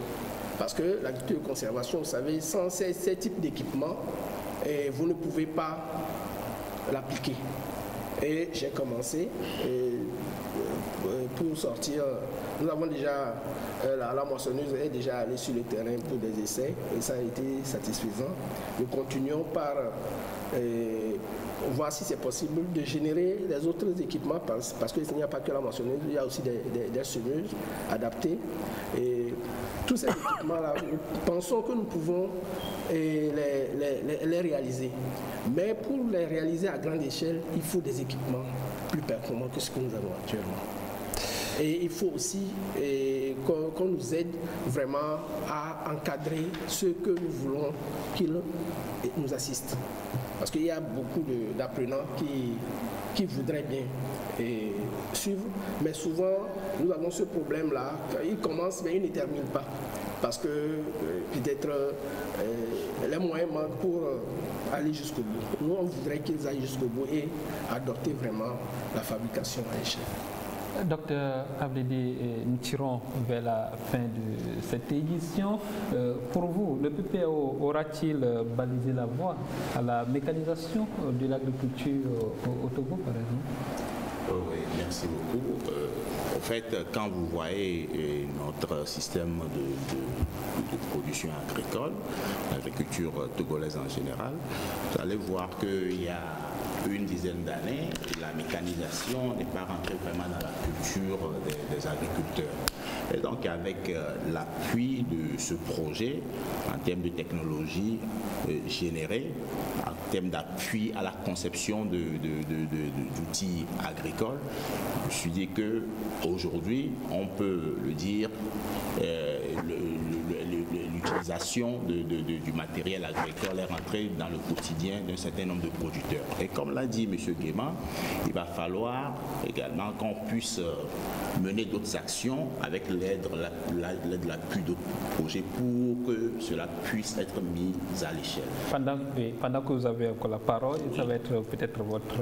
Parce que l'agriculture de conservation, vous savez, sans ces types d'équipements, vous ne pouvez pas l'appliquer. Et j'ai commencé pour sortir. Nous avons déjà, la moissonneuse est déjà allée sur le terrain pour des essais et ça a été satisfaisant. Nous continuons par voir si c'est possible de générer les autres équipements parce qu'il n'y a pas que la moissonneuse, il y a aussi des semeuses adaptées. Et tous ces équipements-là, nous pensons que nous pouvons les réaliser. Mais pour les réaliser à grande échelle, il faut des équipements plus performants que ce que nous avons actuellement. Et il faut aussi qu'on nous aide vraiment à encadrer ceux que nous voulons qu'ils nous assistent. Parce qu'il y a beaucoup d'apprenants qui voudraient bien suivre, mais souvent nous avons ce problème-là. Ils commencent mais ils ne terminent pas. Parce que peut-être les moyens manquent pour aller jusqu'au bout. Nous, on voudrait qu'ils aillent jusqu'au bout et adopter vraiment la fabrication à l'échelle. Docteur Abdidi, nous tirons vers la fin de cette édition. Pour vous, le PPAO aura-t-il balisé la voie à la mécanisation de l'agriculture au Togo, par exemple? Oui, merci beaucoup. En fait, quand vous voyez notre système de production agricole, l'agriculture togolaise en général, vous allez voir qu'il y a une dizaine d'années, la mécanisation n'est pas rentrée vraiment dans la culture des agriculteurs. Et donc avec l'appui de ce projet, en termes de technologie générée, en termes d'appui à la conception d'outils agricoles, je me suis dit qu'aujourd'hui, on peut le dire, l'utilisation du matériel agricole est rentrée dans le quotidien d'un certain nombre de producteurs. Et comme l'a dit M. Guéma, il va falloir également qu'on puisse mener d'autres actions avec l'aide, l'appui d'autres projets pour que cela puisse être mis à l'échelle. Pendant que vous avez encore la parole, ça va être peut-être votre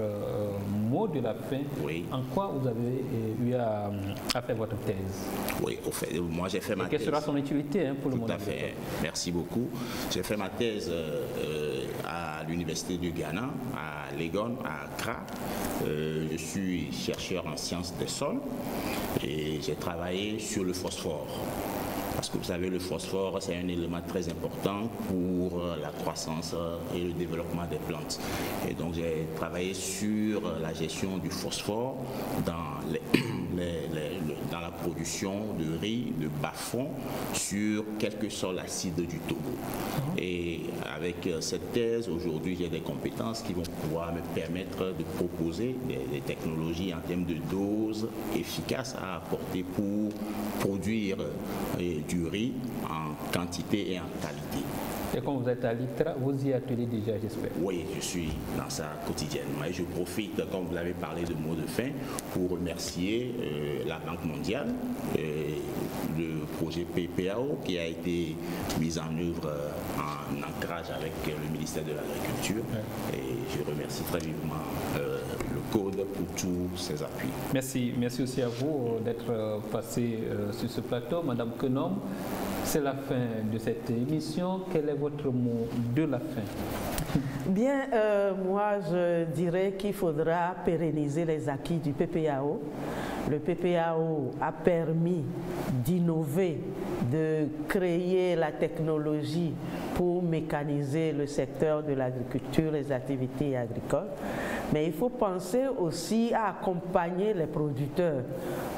mot de la fin. Oui. En quoi vous avez eu à faire votre thèse? Oui, au fait, moi j'ai fait ma thèse. Quelle sera son utilité pour le monde? Tout à fait, merci beaucoup. J'ai fait ma thèse à l'Université du Ghana, à Legon, à Accra. Je suis chercheur en sciences des sols et j'ai travaillé sur le phosphore. Parce que vous savez, le phosphore, c'est un élément très important pour la croissance et le développement des plantes. Et donc, j'ai travaillé sur la gestion du phosphore dans dans la production de riz, de bas-fond, sur quelques sols acides du Togo. Et avec cette thèse, aujourd'hui, j'ai des compétences qui vont pouvoir me permettre de proposer des technologies en termes de doses efficaces à apporter pour produire du riz en quantité et en qualité. Et quand vous êtes à l'ITRA, vous y attelez déjà, j'espère? Oui, je suis dans ça quotidiennement. Et je profite, comme vous l'avez parlé de mot de fin, pour remercier la Banque mondiale, le projet PPAO qui a été mis en œuvre en ancrage avec le ministère de l'Agriculture. Ouais. Et je remercie très vivement le Code pour tous ses appuis. Merci. Merci aussi à vous d'être passé sur ce plateau. Madame Kenom, c'est la fin de cette émission. Quel est votre mot de la fin? Bien, moi je dirais qu'il faudra pérenniser les acquis du PPAO. Le PPAO a permis d'innover, de créer la technologie pour mécaniser le secteur de l'agriculture, les activités agricoles. Mais il faut penser aussi à accompagner les producteurs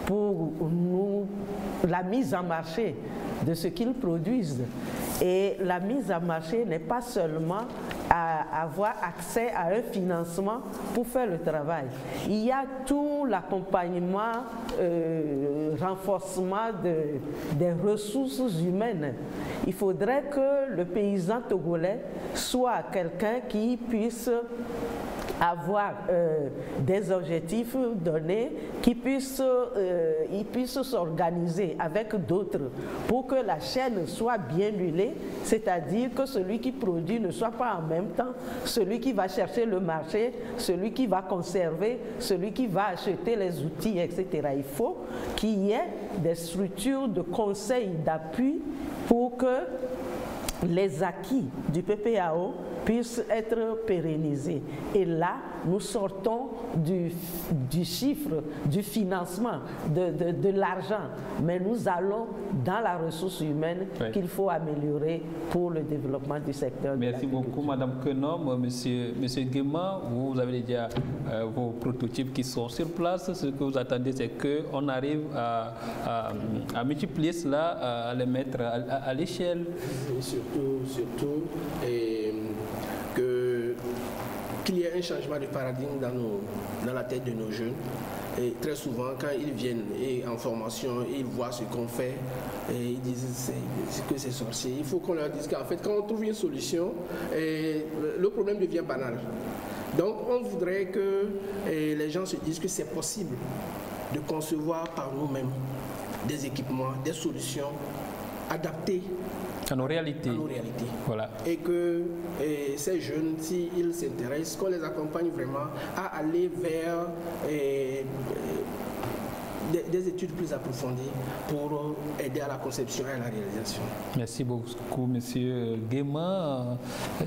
pour la mise en marché de ce qu'ils produisent. Et la mise en marché n'est pas seulement à avoir accès à un financement pour faire le travail. Il y a tout l'accompagnement, renforcement des ressources humaines. Il faudrait que le paysan togolais soit quelqu'un qui puisse avoir des objectifs donnés, qui puisse s'organiser avec d'autres pour que la chaîne soit bien huilée, c'est-à-dire que celui qui produit ne soit pas en même temps celui qui va chercher le marché, celui qui va conserver, celui qui va acheter les outils, etc. Il faut qu'il y ait des structures de conseil, d'appui pour que les acquis du PPAO puissent être pérennisés. Et là, nous sortons du chiffre, du financement, de l'argent, mais nous allons dans la ressource humaine qu'il faut améliorer pour le développement du secteur. Merci beaucoup, Madame Kenom. Monsieur Guéma, vous avez déjà vos prototypes qui sont sur place. Ce que vous attendez, c'est qu'on arrive à multiplier cela, à les mettre à l'échelle. Surtout qu'il y ait un changement de paradigme dans la tête de nos jeunes. Et très souvent, quand ils viennent en formation, ils voient ce qu'on fait et ils disent que c'est sorcier. Il faut qu'on leur dise qu'en fait, quand on trouve une solution, le problème devient banal. Donc, on voudrait que les gens se disent que c'est possible de concevoir par nous-mêmes des équipements, des solutions adaptées à nos réalités. Voilà. Et que ces jeunes, s'ils s'intéressent, qu'on les accompagne vraiment à aller vers des études plus approfondies pour aider à la conception et à la réalisation. Merci beaucoup, Monsieur Guéma,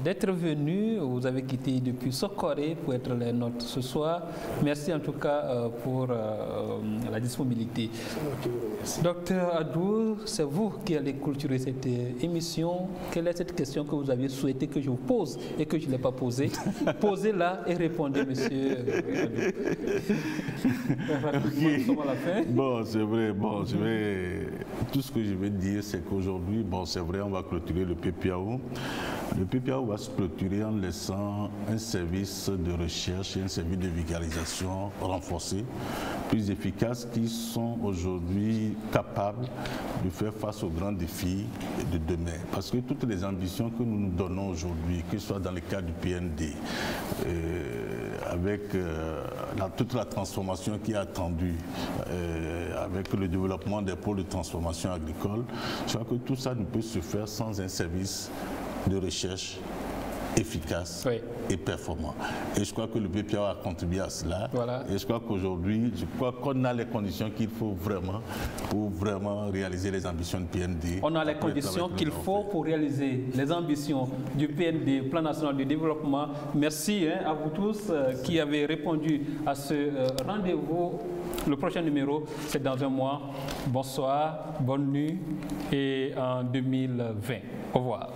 d'être venu. Vous avez quitté depuis Sokoré pour être les nôtres ce soir. Merci en tout cas pour la disponibilité. Docteur Adou, c'est vous qui allez clôturer cette émission. Quelle est cette question que vous aviez souhaité que je vous pose et que je ne l'ai pas posée? Posez-la et répondez, Monsieur Adou. Nous sommes à la fin. Bon, c'est vrai. Bon, tout ce que je vais dire, c'est qu'aujourd'hui, bon, c'est vrai, on va clôturer le PPAO. Le PPAO va se clôturer en laissant un service de recherche et un service de vulgarisation renforcé, plus efficace, qui sont aujourd'hui capables de faire face aux grands défis de demain. Parce que toutes les ambitions que nous nous donnons aujourd'hui, que ce soit dans le cadre du PND, avec toute la transformation qui est attendue, avec le développement des pôles de transformation agricole, je crois que tout ça ne peut se faire sans un service de recherche efficace et performant. Et je crois que le PPAO a contribué à cela. Voilà. Et je crois qu'aujourd'hui, qu'on a les conditions qu'il faut vraiment pour vraiment réaliser les ambitions du PND. On a les conditions qu'il faut pour réaliser les ambitions du PND, Plan national de développement. Merci à vous tous qui avez répondu à ce rendez-vous. Le prochain numéro, c'est dans un mois. Bonsoir, bonne nuit et en 2020. Au revoir.